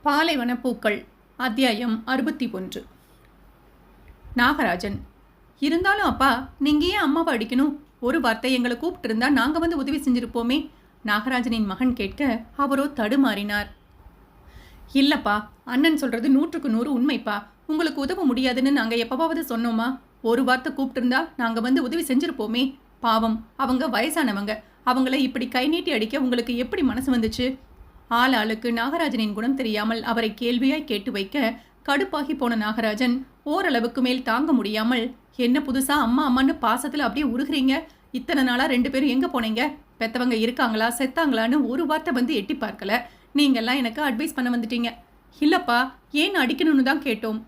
பாலைவன பூக்கள் அத்தியாயம் 61. நாகராஜன்: இருந்தாலும் அப்பா, நீங்க ஏன் அம்மாவை அடிக்கணும்? ஒரு வார்த்தை எங்களை கூப்பிட்டு இருந்தா நாங்க வந்து உதவி செஞ்சிருப்போமே. நாகராஜனின் மகன் கேட்க அவரோ தடுமாறினார். இல்லப்பா, அண்ணன் சொல்றது 100% உண்மைப்பா. உங்களுக்கு உதவ முடியாதுன்னு நாங்க எப்பவாவது சொன்னோமா? ஒரு வார்த்தை கூப்பிட்டு இருந்தா நாங்க வந்து உதவி செஞ்சிருப்போமே. பாவம், அவங்க வயசானவங்க. அவங்கள இப்படி கை நீட்டி அடிக்க உங்களுக்கு எப்படி மனசு வந்துச்சு? ஆள் ஆளுக்கு நாகராஜனின் குணம் தெரியாமல் அவரை கேள்வியாய் கேட்டு வைக்க கடுப்பாகி போன நாகராஜன் ஓரளவுக்கு மேல் தாங்க முடியாமல், என்ன புதுசா அம்மா அம்மான்னு பாசத்துல அப்படியே உருகுறீங்க? இத்தனை நாளா 2 பேரும் எங்க போனீங்க? பெத்தவங்க இருக்காங்களா செத்தாங்களான்னு ஒரு வார்த்தை வந்து எட்டி பார்க்கல. நீங்கெல்லாம் எனக்கு அட்வைஸ் பண்ண வந்துட்டீங்க. இல்லப்பா, ஏன் அடிக்கணும்னு தான் கேட்டோம்.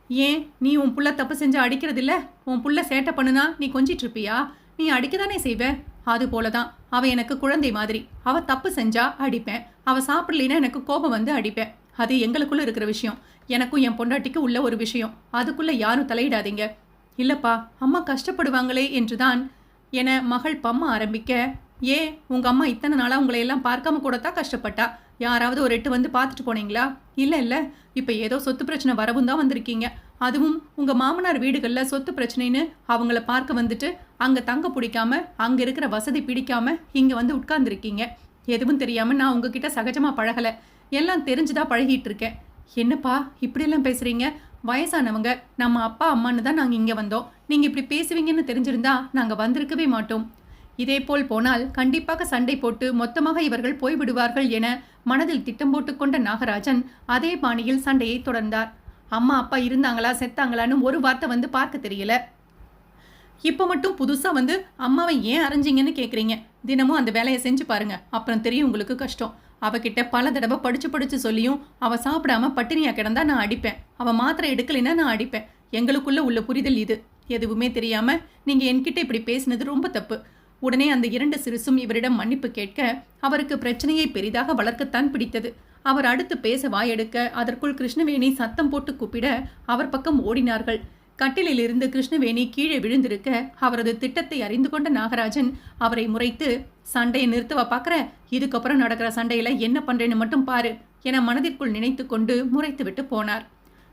ஏன் நீ உன் புள்ள தப்பு செஞ்சு அடிக்கிறதில்ல? உன் புள்ள சேட்டை பண்ணுனா நீ கொஞ்சிட்டு இருப்பியா? நீ அடிக்கதானே செய்வ. அது போலதான் அவ எனக்கு குழந்தை மாதிரி. அவ தப்பு செஞ்சா அடிப்பேன், அவ சாப்பிடலைன்னா எனக்கு கோபம் வந்து அடிப்பேன். அது எங்களுக்குள்ள இருக்கிற விஷயம். எனக்கும் என் பொண்டாட்டிக்கு உள்ள ஒரு விஷயம். அதுக்குள்ள யாரும் தலையிடாதீங்க. இல்லப்பா, அம்மா கஷ்டப்படுவாங்களே என்றுதான் என மகள் பம்மா ஆரம்பிக்க, ஏன் உங்க அம்மா இத்தனை நாளா உங்களை எல்லாம் பார்க்காம கூடத்தான் கஷ்டப்பட்டா? யாராவது ஒரு 8 வந்து பார்த்துட்டு போனீங்களா? இல்ல இப்ப ஏதோ சொத்து பிரச்சனை வரவும் தான் வந்திருக்கீங்க. அதுவும் உங்க மாமனார் வீடுகளில் சொத்து பிரச்சனைன்னு அவங்கள பார்க்க வந்துட்டு அங்க தங்க பிடிக்காம, அங்க இருக்கிற வசதி பிடிக்காம இங்க வந்து உட்கார்ந்துருக்கீங்க. எதுவும் தெரியாம நான் உங்ககிட்ட சகஜமா பழகல, எல்லாம் தெரிஞ்சுதான் பழகிட்டு இருக்கேன். என்னப்பா இப்படியெல்லாம் பேசுறீங்க? வயசானவங்க, நம்ம அப்பா அம்மான்னு தான் நாங்க இங்க வந்தோம். நீங்க இப்படி பேசுவீங்கன்னு தெரிஞ்சிருந்தா நாங்க வந்திருக்கவே மாட்டோம். இதேபோல் போனால் கண்டிப்பாக சண்டை போட்டு மொத்தமாக இவர்கள் போய்விடுவார்கள் என மனதில் திட்டம் போட்டுக்கொண்ட நாகராஜன் அதே பாணியில் சண்டையை தொடர்ந்தார். அம்மா அப்பா இருந்தாங்களா செத்தாங்களான்னு ஒரு வார்த்தை வந்து பார்க்க தெரியல. இப்போ மட்டும் புதுசா வந்து அம்மாவை ஏன் அரைஞ்சிங்கன்னு கேட்குறீங்க. தினமும் அந்த வேலையை செஞ்சு பாருங்க, அப்புறம் தெரியும் உங்களுக்கு கஷ்டம். அவகிட்ட பல தடவை படிச்சு சொல்லியும் அவ சாப்பிடாம பட்டினியா கிடந்தா நான் அடிப்பேன், அவ மாத்திரை எடுக்கலைன்னா நான் அடிப்பேன். எங்களுக்குள்ள உள்ள புரிதல் இது. எதுவுமே தெரியாம நீங்க என்கிட்ட இப்படி பேசினது ரொம்ப தப்பு. உடனே அந்த 2 சிறுசும் இவரிடம் மன்னிப்பு கேட்க அவருக்கு பிரச்சனையை பெரிதாக வளர்க்கத்தான் பிடித்தது. அவர் அடுத்து பேச வாயெடுக்க அதற்குள் கிருஷ்ணவேணி சத்தம் போட்டு கூப்பிட அவர் பக்கம் ஓடினார்கள். கட்டிலிலிருந்து கிருஷ்ணவேணி கீழே விழுந்திருக்க அவரது திட்டத்தை அறிந்து கொண்ட நாகராஜன் அவரை முறைத்து, சண்டையை நிறுத்தவா பார்க்குற? இதுக்கப்புறம் நடக்கிற சண்டையில என்ன பண்றேன்னு மட்டும் பாரு என மனதிற்குள் நினைத்து கொண்டு முறைத்து விட்டு போனார்.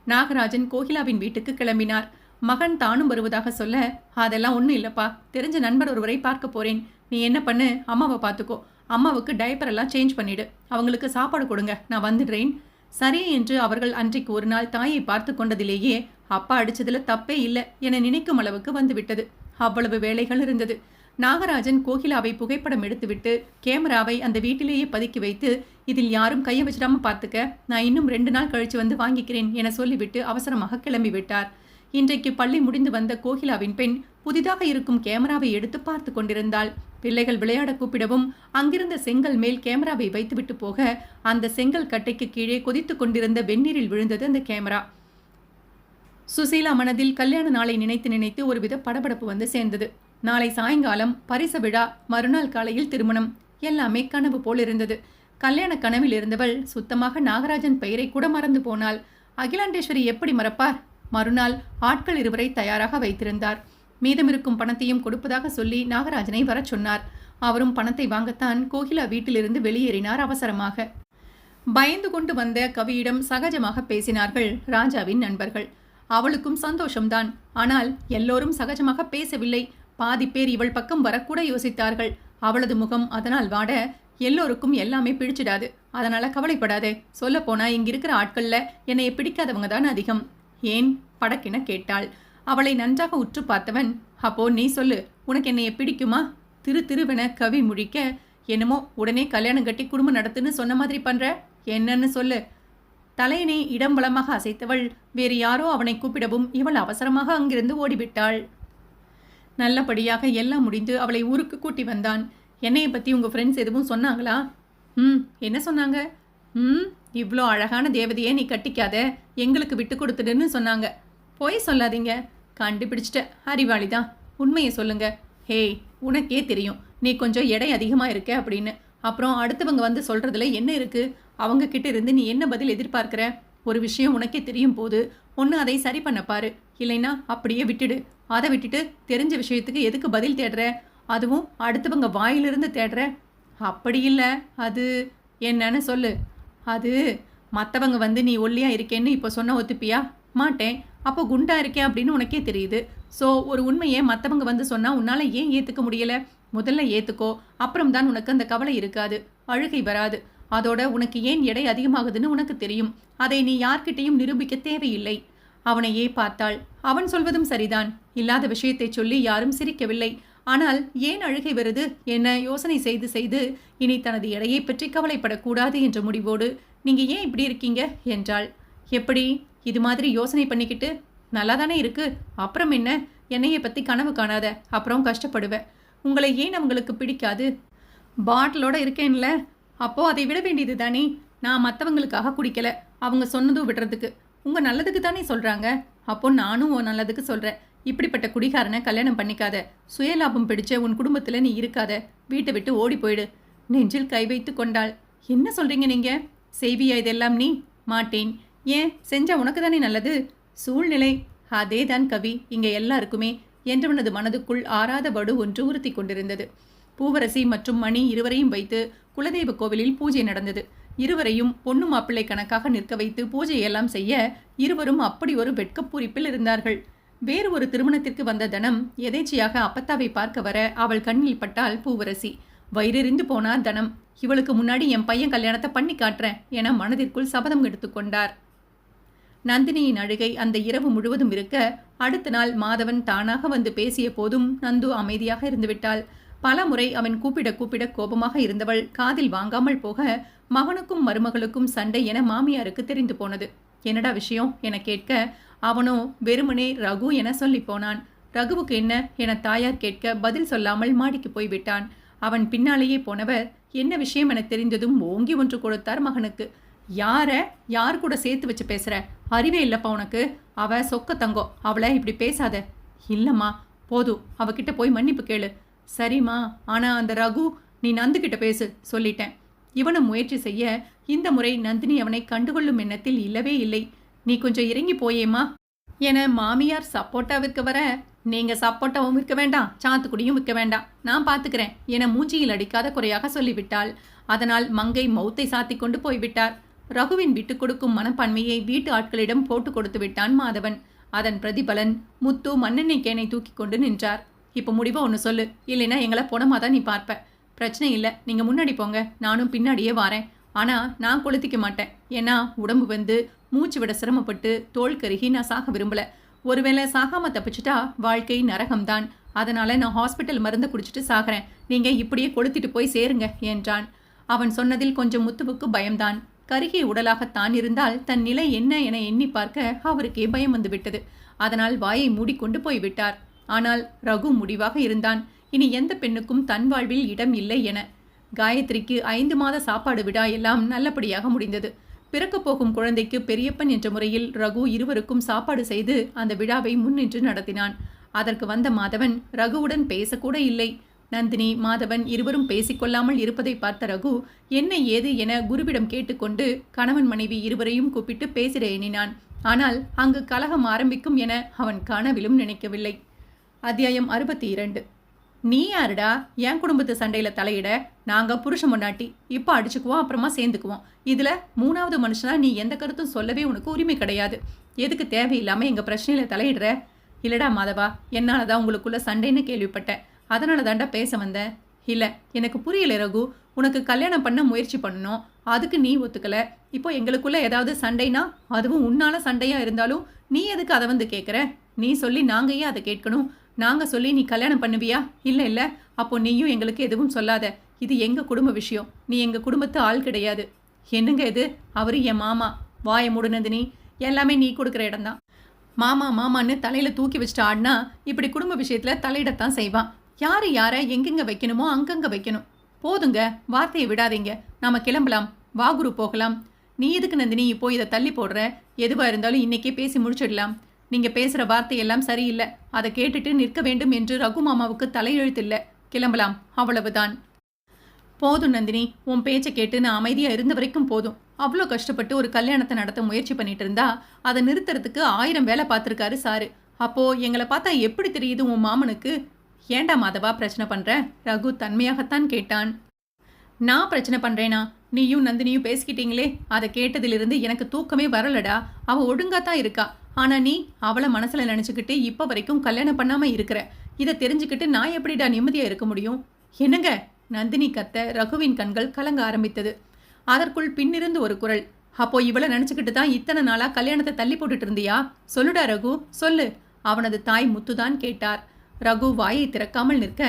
நாகராஜன் கோகிலாவின் வீட்டுக்கு கிளம்பினார். மகன் தானும் வருவதாக சொல்ல, அதெல்லாம் ஒன்றும் இல்லைப்பா, தெரிஞ்ச நண்பர் ஒருவரை பார்க்க போறேன். நீ என்ன பண்ணு, அம்மாவை பார்த்துக்கோ. அம்மாவுக்கு டைப்பர் எல்லாம் சேஞ்ச் பண்ணிடு, அவங்களுக்கு சாப்பாடு கொடுங்க, நான் வந்துடுறேன். சரி என்று அவர்கள் அன்றைக்கு ஒரு நாள் தாயை பார்த்து கொண்டதிலேயே அப்பா அடிச்சதுல தப்பே இல்லை என நினைக்கும் அளவுக்கு வந்துவிட்டது. அவ்வளவு வேலைகள் இருந்தது. நாகராஜன் கோகிலாவை புகைப்படம் எடுத்துவிட்டு கேமராவை அந்த வீட்டிலேயே பதுக்கி வைத்து, இதில் யாரும் கையை வச்சிடாம பார்த்துக்க, நான் இன்னும் 2 நாள் கழிச்சு வந்து வாங்கிக்கிறேன் என சொல்லிவிட்டு அவசரமாக கிளம்பி விட்டார். இன்றைக்கு பள்ளி முடிந்து வந்த கோகிலாவின் பெண் புதிதாக இருக்கும் கேமராவை எடுத்து பார்த்து கொண்டிருந்தாள். பிள்ளைகள் விளையாட கூப்பிடவும் அங்கிருந்த செங்கல் மேல் கேமராவை வைத்துவிட்டு போக அந்த செங்கல் கட்டைக்கு கீழே கொதித்து கொண்டிருந்த வெந்நீரில் விழுந்தது அந்த கேமரா. சுசீலா மனதில் கல்யாண நாளை நினைத்து நினைத்து ஒருவித படபடப்பு வந்து சேர்ந்தது. நாளை சாயங்காலம் பரிச விழா, மறுநாள் காலையில் திருமணம். எல்லாமே கனவு போல் இருந்தது. கல்யாண கனவில் இருந்தவள் சுத்தமாக நாகராஜன் பெயரை கூட மறந்து போனாள். அகிலாண்டேஸ்வரி எப்படி மறப்பார்? மறுநாள் ஆட்கள் 2 தயாராக வைத்திருந்தார். மீதமிருக்கும் பணத்தையும் கொடுப்பதாக சொல்லி நாகராஜனை வரச் சொன்னார். அவரும் பணத்தை வாங்கத்தான் கோகிலா வீட்டிலிருந்து வெளியேறினார் அவசரமாக. பயந்து கொண்டு வந்த கவியிடம் சகஜமாக பேசினார்கள் ராஜாவின் நண்பர்கள். அவளுக்கும் சந்தோஷம்தான். ஆனால் எல்லோரும் சகஜமாக பேசவில்லை. பாதி பேர் இவள் பக்கம் வரக்கூட யோசித்தார்கள். அவளது முகம் அதனால் வாட எல்லோருக்கும் எல்லாமே பிடிச்சிடாது. அதனால கவலைப்படாதே. சொல்ல போனா இங்கிருக்கிற ஆட்கள்ல என்னைய பிடிக்காதவங்க தான் அதிகம். ஏன் படக்கென கேட்டாள். அவளை நன்றாக உற்று பார்த்தவன், அப்போ நீ சொல்லு, உனக்கு என்னைய பிடிக்குமா? திருவென கவி முழிக்க, என்னமோ உடனே கல்யாணம் கட்டி குடும்பம் நடத்துன்னு சொன்ன மாதிரி பண்ற, என்னன்னு சொல்லு. தலையணை இடம் வலமாக அசைத்தவள் வேறு யாரோ அவனை கூப்பிடவும் இவள் அவசரமாக அங்கிருந்து ஓடிவிட்டாள். நல்லபடியாக எல்லாம் முடிந்து அவளை ஊருக்கு கூட்டி வந்தான். என்னைய பத்தி உங்க ஃப்ரெண்ட்ஸ் எதுவும் சொன்னாங்களா? என்ன சொன்னாங்க? இவ்வளோ அழகான தேவதையை நீ கட்டிக்காத, எங்களுக்கு விட்டு கொடுத்துடுன்னு சொன்னாங்க. போய் சொல்லாதீங்க, கண்டுபிடிச்சிட்ட, அறிவாளிதான். உண்மையை சொல்லுங்க. ஹேய், உனக்கே தெரியும் நீ கொஞ்சம் எடை அதிகமாக இருக்க அப்படின்னு. அப்புறம் அடுத்தவங்க வந்து சொல்றதுல என்ன இருக்கு? அவங்க கிட்ட இருந்து நீ என்ன பதில் எதிர்பார்க்கிற? ஒரு விஷயம் உனக்கே தெரியும் போது ஒன்று அதை சரி பண்ண பாரு, இல்லைன்னா அப்படியே விட்டுடு. அதை விட்டுட்டு தெரிஞ்ச விஷயத்துக்கு எதுக்கு பதில் தேடுற? அதுவும் அடுத்தவங்க வாயிலிருந்து தேடுற? அப்படி இல்லை, அது என்னன்னு சொல்லு. அது மற்றவங்க வந்து நீ ஒல்லியா இருக்கேன்னு இப்போ சொன்ன ஒத்துப்பியா? மாட்டேன். அப்போ குண்டா இருக்கேன் அப்படின்னு உனக்கே தெரியுது. ஸோ ஒரு உண்மையை மற்றவங்க வந்து சொன்னா உன்னால ஏன் ஏத்துக்க முடியல? முதல்ல ஏத்துக்கோ. அப்புறம் தான் உனக்கு அந்த கவலை இருக்காது. அழுகை வராது. அதோட உனக்கு ஏன் எடை அதிகமாகுதுன்னு உனக்கு தெரியும். அதை நீ யார்கிட்டையும் நிரூபிக்க தேவையில்லை. அவனையே பார்த்தாள். அவன் சொல்வதும் சரிதான். இல்லாத விஷயத்தை சொல்லி யாரும் சிரிக்கவில்லை. ஆனால் ஏன் அழுகை வருது என யோசனை செய்து செய்து இனி தனது எடையை பற்றி கவலைப்படக்கூடாது என்ற முடிவோடு நீங்க ஏன் இப்படி இருக்கீங்க என்றாள். எப்படி? இது மாதிரி யோசனை பண்ணிக்கிட்டு நல்லா தானே இருக்கு. அப்புறம் என்ன? என்னையை பத்தி கனவு காணாத. அப்புறம் கஷ்டப்படுவ. உங்களை ஏன் அவங்களுக்கு பிடிக்காது? பாட்டிலோட இருக்கேன்ல, அப்போ அதை விட வேண்டியது தானே. நான் மற்றவங்களுக்காக குடிக்கல, அவங்க சொன்னதும் விடுறதுக்கு. உங்க நல்லதுக்கு தானே சொல்றாங்க. அப்போ நானும் உன் நல்லதுக்கு சொல்றேன். இப்படிப்பட்ட குடிகாரனை கல்யாணம் பண்ணிக்காத. சுயலாபம் பிடிச்ச உன் குடும்பத்தில் நீ இருக்காத. வீட்டை விட்டு ஓடி போயிடு. நெஞ்சில் கை வைத்து கொண்டாள். என்ன சொல்றீங்க நீங்க? செய்வியா இதெல்லாம் நீ? மாட்டேன். ஏன்? செஞ்சா உனக்கு தானே நல்லது. சூழ்நிலை அதே தான் கவி இங்க எல்லாருக்குமே என்றவனது மனதுக்குள் ஆறாத வடு ஒன்று உறுத்தி கொண்டிருந்தது. பூவரசி மற்றும் மணி இருவரையும் வைத்து குலதெய்வ கோவிலில் பூஜை நடந்தது. இருவரையும் பொண்ணு மாப்பிள்ளை கணக்காக நிற்க வைத்து பூஜையெல்லாம் செய்ய இருவரும் அப்படி ஒரு வெட்கப்பூரிப்பில் இருந்தார்கள். வேறு ஒரு திருமணத்திற்கு வந்த தனம் எதேச்சியாக அப்பத்தாவை பார்க்க வர அவள் கண்ணில் பட்டால் பூவரசி. வயிறெறிந்து போனார் தனம். இவளுக்கு முன்னாடி என் பையன் கல்யாணத்தை பண்ணி காட்டுறேன் என மனதிற்குள் சபதம் எடுத்துக்கொண்டார். நந்தினியின் அழுகை அந்த இரவு முழுவதும் இருக்க அடுத்த நாள் மாதவன் தானாக வந்து பேசிய போதும் நந்து அமைதியாக இருந்துவிட்டாள். பல முறை அவன் கூப்பிட கூப்பிட கோபமாக இருந்தவள் காதில் வாங்காமல் போக மகனுக்கும் மருமகளுக்கும் சண்டை என மாமியாருக்கு தெரிந்து போனது. என்னடா விஷயம் என கேட்க அவனோ வெறுமனே ரகு என சொல்லி போனான். ரகுவுக்கு என்ன என தாயார் கேட்க பதில் சொல்லாமல் மாடிக்கு போய்விட்டான். அவன் பின்னாலேயே போனவர் என்ன விஷயம் என தெரிந்ததும் ஓங்கி ஒன்று கொடுத்தார் மகனுக்கு. யார் கூட சேர்த்து வச்சு பேசுற? அறிவே இல்லப்பா உனக்கு. அவ சொக்க தங்கோ, அவளை இப்படி பேசாத. இல்லம்மா போதும், அவகிட்ட போய் மன்னிப்பு கேளு. சரிம்மா, ஆனா அந்த ரகு நீ நந்துகிட்ட பேசு சொல்லிட்டேன். இவனும் முயற்சி செய்ய இந்த முறை நந்தினி அவனை கண்டுகொள்ளும் எண்ணத்தில் இல்லவே இல்லை. நீ கொஞ்சம் இறங்கி போயேம்மா என மாமியார் சப்போட்டாவிற்கு வர, நீங்க சப்போட்டாவும் விற்க வேண்டாம், சாத்துக்குடியும் விற்க வேண்டாம், நான் பார்த்துக்கிறேன் என மூஞ்சியில் அடிக்காத குறையாக சொல்லிவிட்டாள். அதனால் மங்கை மௌத்தை சாத்தி கொண்டு போய்விட்டார். ரகுவின் விட்டுக் கொடுக்கும் மனப்பான்மையை வீட்டு ஆட்களிடம் போட்டு கொடுத்து விட்டான் மாதவன். அதன் பிரதிபலன் முத்து மண்ணெண்ணெய் கேனை தூக்கி கொண்டு நின்றார். இப்போ முடிவா ஒன்று சொல்லு, இல்லைன்னா எங்களை போனமாக தான் நீ பார்ப்ப. பிரச்சனை இல்லை, நீங்கள் முன்னாடி போங்க, நானும் பின்னாடியே வாரேன். ஆனால் நான் கொளுத்திக்க மாட்டேன். ஏன்னா உடம்பு வந்து மூச்சு விட சிரமப்பட்டு தோல் கருகி நான் சாக விரும்பல. ஒருவேளை சாகாம தப்பிச்சுட்டா வாழ்க்கை நரகம்தான். அதனால நான் ஹாஸ்பிட்டல் மருந்து குடிச்சிட்டு சாகிறேன். நீங்கள் இப்படியே கொளுத்திட்டு போய் சேருங்க என்றான். அவன் சொன்னதில் கொஞ்சம் முத்துவுக்கு பயம்தான். கருகிய உடலாகத்தான் இருந்தால் தன் நிலை என்ன என எண்ணி பார்க்க அவருக்கே பயம் வந்துவிட்டது. அதனால் வாயை மூடிக்கொண்டு போய்விட்டார். ஆனால் ரகு முடிவாக இருந்தான். இனி எந்த பெண்ணுக்கும் தன் வாழ்வில் இடம் இல்லை என. காயத்ரிக்கு 5 மாத சாப்பாடு விழா எல்லாம் நல்லபடியாக முடிந்தது. பிறக்கப் போகும் குழந்தைக்கு பெரியப்பன் என்ற முறையில் ரகு இருவருக்கும் சாப்பாடு செய்து அந்த விழாவை முன்னின்று நடத்தினான். அதற்கு வந்த மாதவன் ரகுவுடன் பேசக்கூட இல்லை. நந்தினி மாதவன் இருவரும் பேசிக்கொள்ளாமல் இருப்பதை பார்த்த ரகு என்ன ஏது என குருவிடம் கேட்டுக்கொண்டு கணவன் மனைவி இருவரையும் கூப்பிட்டு பேசிட எண்ணினான். ஆனால் அங்கு கலகம் ஆரம்பிக்கும் என அவன் கனவிலும் நினைக்கவில்லை. அத்தியாயம் 62. நீ யாருடா என் குடும்பத்து சண்டையில் தலையிட? நாங்கள் புருஷ முன்னாட்டி, இப்போ அடிச்சுக்குவோம், அப்புறமா சேர்ந்துக்குவோம். இதில் 3வது மனுஷனா நீ எந்த கருத்தும் சொல்லவே உனக்கு உரிமை கிடையாது. எதுக்கு தேவையில்லாமல் எங்கள் பிரச்சனையில் தலையிடுற? இல்லடா மாதவா, என்னால் தான் உங்களுக்குள்ள சண்டைன்னு கேள்விப்பட்டேன். அதனால தாண்டா பேச வந்தேன். இல்லை, எனக்கு புரியல ரகு. உனக்கு கல்யாணம் பண்ண முயற்சி பண்ணணும், அதுக்கு நீ ஒத்துக்கலை. இப்போ எங்களுக்குள்ள ஏதாவது சண்டைனா அதுவும் உன்னால சண்டையாக இருந்தாலும் நீ எதுக்கு அதை வந்து கேட்குற? நீ சொல்லி நாங்கள் ஏன் அதை கேட்கணும்? நாங்கள் சொல்லி நீ கல்யாணம் பண்ணுவியா? இல்லை இல்லை, அப்போ நீயும் எங்களுக்கு எதுவும் சொல்லாத. இது எங்கள் குடும்ப விஷயம். நீ எங்கள் குடும்பத்து ஆள் கிடையாது. என்னங்க இது? அவர் என் மாமா. வாயை மூடுனது நீ. எல்லாமே நீ கொடுக்குற இடம்தான். மாமா மாமான்னு தலையில் தூக்கி வச்சுட்டு ஆடினா இப்படி குடும்ப விஷயத்தில் தலையிடத்தான் செய்வான். யாரை எங்கெங்கே வைக்கணுமோ அங்கங்கே வைக்கணும். போதுங்க, வார்த்தையை விடாதீங்க. நாம் கிளம்பலாம். வா குரு, போகலாம். நீ எதுக்கு நந்தினி இப்போ இதை தள்ளி போடுற? எதுவாக இருந்தாலும் இன்னைக்கே பேசி முடிச்சிடலாம். நீங்கள் பேசுகிற வார்த்தையெல்லாம் சரியில்லை. அதை கேட்டுட்டு நிற்க வேண்டும் என்று ரகு மாமாவுக்கு தலையெழுத்தில்லை. கிளம்பலாம், அவ்வளவுதான். போதும் நந்தினி, உன் பேச்சை கேட்டு நான் அமைதியாக இருந்த வரைக்கும் போதும். அவ்வளோ கஷ்டப்பட்டு ஒரு கல்யாணத்தை நடத்த முயற்சி பண்ணிட்டு இருந்தா அதை நிறுத்துறதுக்கு 1000 வேலை பார்த்துருக்காரு சாரு. அப்போது எங்களை பார்த்தா எப்படி தெரியுது உன் மாமனுக்கு? ஏண்டா மாதவா பிரச்சனை பண்ணுற? ரகு தன்மையாகத்தான் கேட்டான். நான் பிரச்சனை பண்ணுறேனா? நீயும் நந்தினியும் பேசிக்கிட்டீங்களே, அதை கேட்டதிலிருந்து எனக்கு தூக்கமே வரலடா. அவ ஒழுங்கா தான் இருக்கா. ஆனா நீ அவளை மனசுல நினைச்சுக்கிட்டு இப்ப வரைக்கும் கல்யாணம் பண்ணாம இருக்கிற. இதை தெரிஞ்சுக்கிட்டு நான் எப்படிடா நிம்மதியா இருக்க முடியும்? என்னங்க? நந்தினி கத்த ரகுவின் கண்கள் கலங்க ஆரம்பித்தது. அதற்குள் பின்னிருந்து ஒரு குரல், அப்போ இவளை நினைச்சுக்கிட்டு தான் இத்தனை நாளா கல்யாணத்தை தள்ளி போட்டுட்டு இருந்தியா? சொல்லுடா ரகு, சொல்லு. அவனது தாய் முத்துதான் கேட்டார். ரகு வாயை திறக்காமல் நிற்க,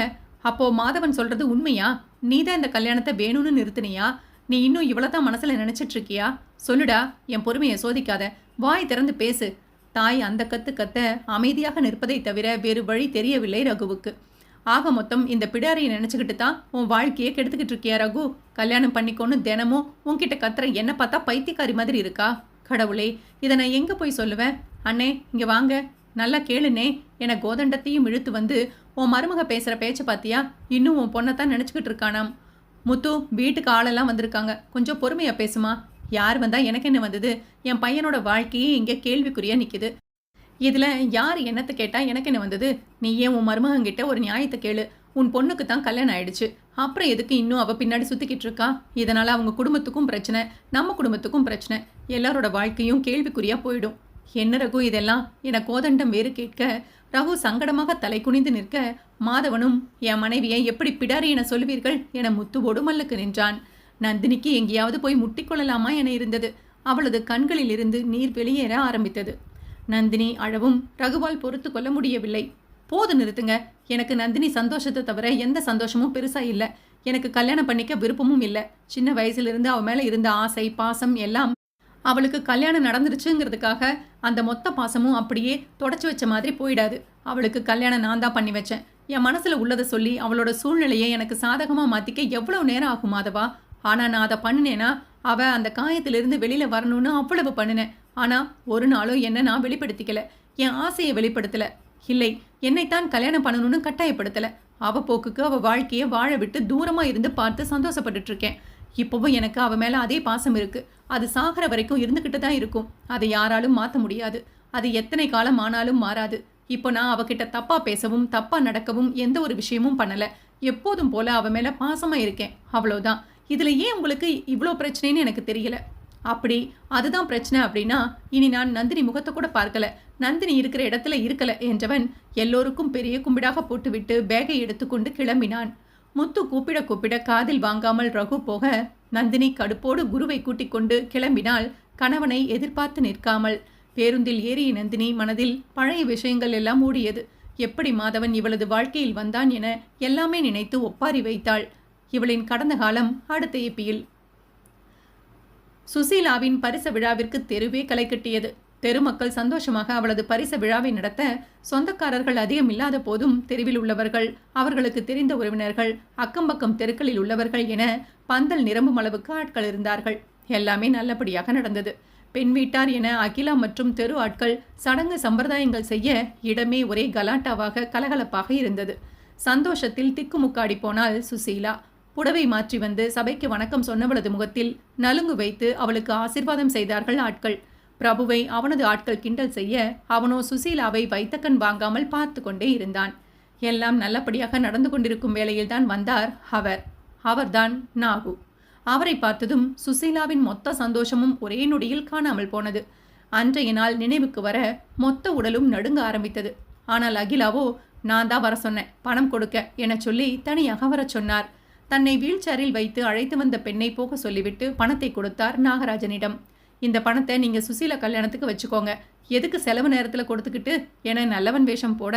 அப்போ மாதவன் சொல்றது உண்மையா? நீதான் இந்த கல்யாணத்தை வேணும்னு நிறுத்தினியா? நீ இன்னும் இவ்வளவுதான் மனசுல நினைச்சிட்டு இருக்கியா? சொல்லுடா, என் பொறுமையை சோதிக்காத, வாய் திறந்து பேசு. தாய் அந்த கத்து கத்த அமைதியாக நிற்பதை தவிர வேறு வழி தெரியவில்லை ரகுவுக்கு. ஆக மொத்தம் இந்த பிடாரியை நினைச்சுக்கிட்டு தான் உன் வாழ்க்கையை கெடுத்துக்கிட்டு இருக்கியா ரகு? கல்யாணம் பண்ணிக்கோன்னு தினமும் உன்கிட்ட கத்துற என்ன பார்த்தா பைத்தியக்காரி மாதிரி இருக்கா? கடவுளே, இதை நான் எங்க போய் சொல்லுவேன்? அண்ணே இங்க வாங்க, நல்லா கேளுனே. என கோதண்டத்தையும் இழுத்து வந்து, உன் மருமக பேசுற பேச்ச பாத்தியா? இன்னும் உன் பொண்ணத்தான் நினைச்சுக்கிட்டு இருக்கானாம். முத்து, வீட்டுக்கு ஆளெல்லாம் வந்திருக்காங்க, கொஞ்சம் பொறுமையா பேசுமா. யார் வந்தா எனக்கு என்ன வந்தது? என் பையனோட வாழ்க்கையே இங்க கேள்விக்குறியா நிக்குது. இதுல யார் என்னத்தை கேட்டா எனக்கு என்ன வந்தது? நீ ஏன் உன் மருமகங்கிட்ட ஒரு நியாயத்தை கேளு. உன் பொண்ணுக்கு தான் கல்யாணம் ஆயிடுச்சு, அப்புறம் எதுக்கு இன்னும் அவ பின்னாடி சுத்திக்கிட்டு இருக்கா? இதனால அவங்க குடும்பத்துக்கும் பிரச்சனை, நம்ம குடும்பத்துக்கும் பிரச்சனை, எல்லாரோட வாழ்க்கையும் கேள்விக்குறியா போயிடும். என்ன ரகு இதெல்லாம் என கோதண்டம் வேறு கேட்க, ரகு சங்கடமாக தலை குனிந்து நிற்க, மாதவனும் என் மனைவியை எப்படி பிடாரி என சொல்லுவீர்கள் என முத்துவோடு மல்லுக்கு நின்றான். நந்தினிக்கு எங்கேயாவது போய் முட்டிக்கொள்ளலாமா என இருந்தது. அவளது கண்களில் இருந்து நீர் வெளியேற ஆரம்பித்தது. நந்தினி அழவும் ரகுவால் பொறுத்து கொள்ள முடியவில்லை. போது நிறுத்துங்க. எனக்கு நந்தினி சந்தோஷத்தை தவிர எந்த சந்தோஷமும் பெருசா இல்லை. எனக்கு கல்யாணம் பண்ணிக்க விருப்பமும் இல்லை. சின்ன வயசுலேருந்து அவ மேலே இருந்த ஆசை பாசம் எல்லாம் அவளுக்கு கல்யாணம் நடந்துருச்சுங்கிறதுக்காக அந்த மொத்த பாசமும் அப்படியே தொடச்சி வச்ச மாதிரி போயிடாது. அவளுக்கு கல்யாணம் நான் தான் பண்ணி வச்சேன். என் மனசுல உள்ளதை சொல்லி அவளோட சூழ்நிலையை எனக்கு சாதகமா மாத்திக்க எவ்வளவு நேரம் ஆகும் மாதவா? ஆனா நான் அதை பண்ணினேன்னா அவ அந்த காயத்திலிருந்து வெளியில வரணும்னு அவ்வளவு பண்ணினேன். ஆனா ஒரு நாளும் என்ன நான் வெளிப்படுத்திக்கல, என் ஆசையை வெளிப்படுத்தல. இல்லை, என்னைத்தான் கல்யாணம் பண்ணணும்னு கட்டாயப்படுத்தல. அவ போக்குக்கு அவ வாழ்க்கையை வாழ விட்டு தூரமா இருந்து பார்த்து சந்தோஷப்பட்டுட்டு இருக்கேன். இப்பவும் எனக்கு அவ மேல அதே பாசம் இருக்கு. அது சாகிற வரைக்கும் இருந்துகிட்டு தான் இருக்கும். அதை யாராலும் மாற்ற முடியாது. அது எத்தனை காலம் ஆனாலும் மாறாது. இப்போ நான் அவகிட்ட தப்பா பேசவும் தப்பா நடக்கவும் எந்த ஒரு விஷயமும் பண்ணல. எப்போதும் போல அவ மேல பாசமா இருக்கேன், அவ்வளவுதான். இதுல ஏன் உங்களுக்கு இவ்வளோ பிரச்சனைன்னு எனக்கு தெரியல. அப்படி அதுதான் பிரச்சனை அப்படின்னா இனி நான் நந்தினி முகத்தை கூட பார்க்கல, நந்தினி இருக்கிற இடத்துல இருக்கல என்றவன் எல்லோருக்கும் பெரிய கும்பிடாக போட்டுவிட்டு பேகை எடுத்துக்கொண்டு கிளம்பினான். முத்து கூப்பிட கூப்பிட காதில் வாங்காமல் ரகு போக, நந்தினி கடுப்போடு குருவை கூட்டிக் கொண்டு கிளம்பினால், கணவனை எதிர்பார்த்து நிற்காமல். பேருந்தில் ஏறிய நந்தினி மனதில் பழைய விஷயங்கள் எல்லாம் ஓடியது. எப்படி மாதவன் இவளது வாழ்க்கையில் வந்தான் என எல்லாமே நினைத்து ஒப்பாரி வைத்தாள். இவளின் கடந்த காலம் அடுத்த எப்பியில். சுசீலாவின் பரிச விழாவிற்கு தெருவே களை கட்டியது. தெருமக்கள் சந்தோஷமாக அவளது பரிச விழாவை நடத்த சொந்தக்காரர்கள் அதிகம் இல்லாத போதும் தெருவில் உள்ளவர்கள், அவர்களுக்கு தெரிந்த உறவினர்கள், அக்கம்பக்கம் தெருக்களில் உள்ளவர்கள் என பந்தல் நிரம்பும் அளவுக்கு ஆட்கள் இருந்தார்கள். எல்லாமே நல்லபடியாக நடந்தது. பெண் வீட்டார் என அகிலா மற்றும் தெரு ஆட்கள் சடங்கு சம்பிரதாயங்கள் செய்ய இடமே ஒரே கலாட்டாவாக கலகலப்பாக இருந்தது. சந்தோஷத்தில் திக்குமுக்காடி போனாள் சுசீலா. புடவை மாற்றி வந்து சபைக்கு வணக்கம் சொன்னவளது முகத்தில் நலுங்கு வைத்து அவளுக்கு ஆசீர்வாதம் செய்தார்கள் ஆட்கள். பிரபுவை அவனது ஆட்கள் கிண்டல் செய்ய, அவனோ சுசீலாவை வைத்தக்கண் வாங்காமல் பார்த்து கொண்டே இருந்தான். எல்லாம் நல்லபடியாக நடந்து கொண்டிருக்கும் வேளையில்தான் வந்தார் அவர்தான் நாகு. அவரை பார்த்ததும் சுசீலாவின் மொத்த சந்தோஷமும் ஒரே நொடியில் காணாமல் போனது. அன்றைய நாள் நினைவுக்கு வர மொத்த உடலும் நடுங்க ஆரம்பித்தது. ஆனால் அகிலாவோ, நான் தான் வர சொன்னேன், பணம் கொடுக்க என சொல்லி தனியாக வர சொன்னார். தன்னை வீல்சேரில் வைத்து அழைத்து வந்த பெண்ணை போக சொல்லிவிட்டு பணத்தை கொடுத்தார் நாகராஜனிடம். இந்த பணத்தை நீங்க சுசீலா கல்யாணத்துக்கு வச்சுக்கோங்க, எதுக்கு செலவு நேரத்தில் கொடுத்துக்கிட்டு என நல்லவன் வேஷம் போட,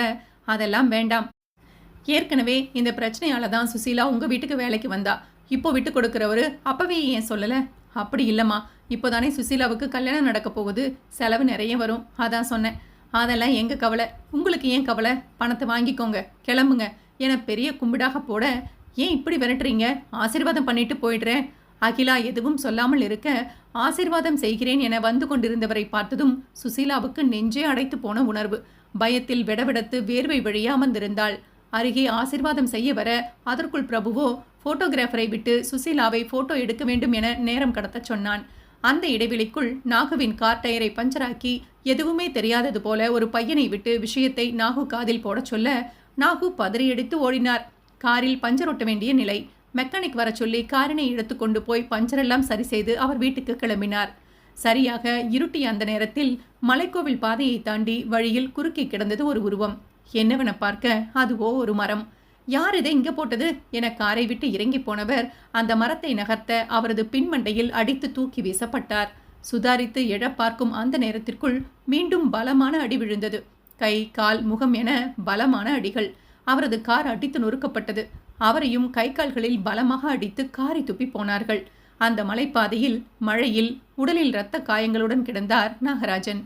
அதெல்லாம் வேண்டாம். ஏற்கனவே இந்த பிரச்சனையால தான் சுசீலா உங்க வீட்டுக்கு வேலைக்கு வந்தா. இப்போ விட்டு கொடுக்கிறவரு அப்பவே ஏன் சொல்லல? அப்படி இல்லம்மா, இப்போதானே சுசீலாவுக்கு கல்யாணம் நடக்க போகுது, செலவு நிறைய வரும், அதான் சொன்னேன். அதெல்லாம் எங்க கவலை, உங்களுக்கு ஏன் கவலை? பணத்தை வாங்கிக்கோங்க, கிளம்புங்க என பெரிய கும்பிடாக போட, ஏன் இப்படி விரட்டுறீங்க? ஆசீர்வாதம் பண்ணிட்டு போயிடுறேன். அகிலா எதுவும் சொல்லாமல் இருக்க, ஆசீர்வாதம் செய்கிறேன் என வந்து கொண்டிருந்தவரை பார்த்ததும் சுசீலாவுக்கு நெஞ்சே அடைத்து போன உணர்வு. பயத்தில் விடவிடத்து வேர்வை வழிய அமர்ந்திருந்தாள். அருகே ஆசீர்வாதம் செய்ய வர, அதற்குள் பிரபுவோ போட்டோகிராஃபரை விட்டு சுசீலாவை போட்டோ எடுக்க வேண்டும் என நேரம் கடத்த சொன்னான். அந்த இடைவெளிக்குள் நாகுவின் கார் டயரை பஞ்சராக்கி எதுவுமே தெரியாதது போல ஒரு பையனை விட்டு விஷயத்தை நாகு காதில் போட சொல்ல, நாகு பதறியடித்து ஓடினார். காரில் பஞ்சர் ஒட்ட வேண்டிய நிலை. மெக்கானிக் வர சொல்லி காரினை இழுத்து கொண்டு போய் பஞ்சரெல்லாம் சரி செய்து அவர் வீட்டுக்கு கிளம்பினார். சரியாக இருட்டிய அந்த நேரத்தில் மலைக்கோவில் பாதையை தாண்டி வழியில் குறுக்கி கிடந்தது ஒரு உருவம். என்னவென பார்க்க அதுவோ ஒரு மரம். யார் இதை இங்கே போட்டது என காரை விட்டு இறங்கி போனவர் அந்த மரத்தை நகர்த்த அவரது பின்மண்டையில் அடித்து தூக்கி வீசப்பட்டார். சுதாரித்து எழ பார்க்கும் அந்த நேரத்திற்குள் மீண்டும் பலமான அடி விழுந்தது. கை, கால், முகம் என பலமான அடிகள். அவரது கார் அடித்து நொறுக்கப்பட்டது. அவரையும் கை கால்களில் பலமாக அடித்து காரை துப்பி போனார்கள். அந்த மலைப்பாதையில் மழையில் உடலில் இரத்த காயங்களுடன் கிடந்தார் நாகராஜன்.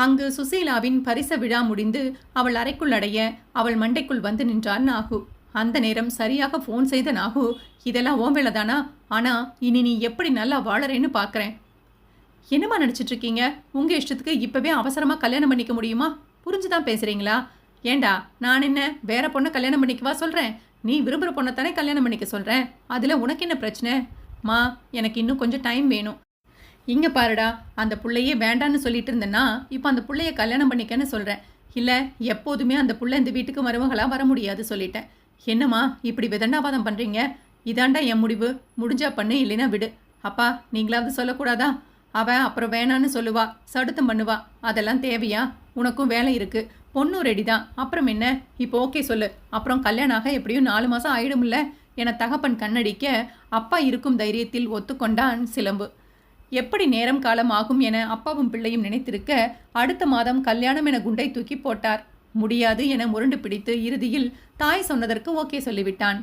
அங்கு சுசீலாவின் பரிச விழா முடிந்து அவள் அறைக்குள் அடைய அவள் மண்டைக்குள் வந்து நின்றார் நாகு. அந்த நேரம் சரியாக ஃபோன் செய்த நாகு, இதெல்லாம் ஓம்பேலதானா? ஆனா இனி நீ எப்படி நல்லா வாழறேன்னு பார்க்குறேன். என்னம்மா நினச்சிட்டு இருக்கீங்க? உங்க இஷ்டத்துக்கு இப்பவே அவசரமா கல்யாணம் பண்ணிக்க முடியுமா? புரிஞ்சுதான் பேசுறீங்களா? ஏண்டா நான் என்ன வேற பொண்ணை கல்யாணம் பண்ணிக்கவா சொல்றேன்? நீ விரும்புகிற பொண்ணைத்தானே கல்யாணம் பண்ணிக்க சொல்கிறேன். அதில் உனக்கு என்ன பிரச்சனை? மா, எனக்கு இன்னும் கொஞ்சம் டைம் வேணும். இங்கே பாருடா, அந்த பிள்ளையே வேண்டான்னு சொல்லிட்டு இருந்தேன்னா இப்போ அந்த பிள்ளைய கல்யாணம் பண்ணிக்கன்னு சொல்கிறேன். இல்லை, எப்போதுமே அந்த பிள்ளை இந்த வீட்டுக்கு மருமகளாக வர முடியாது சொல்லிட்டேன். என்னம்மா இப்படி விதண்டாவாதம் பண்ணுறீங்க? இதாண்டா என் முடிவு. முடிஞ்சா பண்ணு, இல்லைன்னா விடு. அப்பா, நீங்களாவது சொல்லக்கூடாதா? அவன் அப்புறம் வேணான்னு சொல்லுவா, சடுத்தம் பண்ணுவா. அதெல்லாம் தேவையா? உனக்கும் வேலை இருக்கு, பொண்ணும் ரெடி தான். அப்புறம் என்ன? இப்போ ஓகே சொல்லு. அப்புறம் கல்யாணம் ஆக எப்படியும் 4 மாதம் ஆயிடும்ல என தகப்பன் கண்ணடிக்க அப்பா இருக்கும் தைரியத்தில் ஒத்துக்கொண்டான் சிலம்பு. எப்படி நேரம் காலம் ஆகும் என அப்பாவும் பிள்ளையும் நினைத்திருக்க அடுத்த மாதம் கல்யாணம் என குண்டை தூக்கி போட்டார். முடியாது என முரண்டு பிடித்து இறுதியில் தாய் சொன்னதற்கு ஓகே சொல்லிவிட்டான்.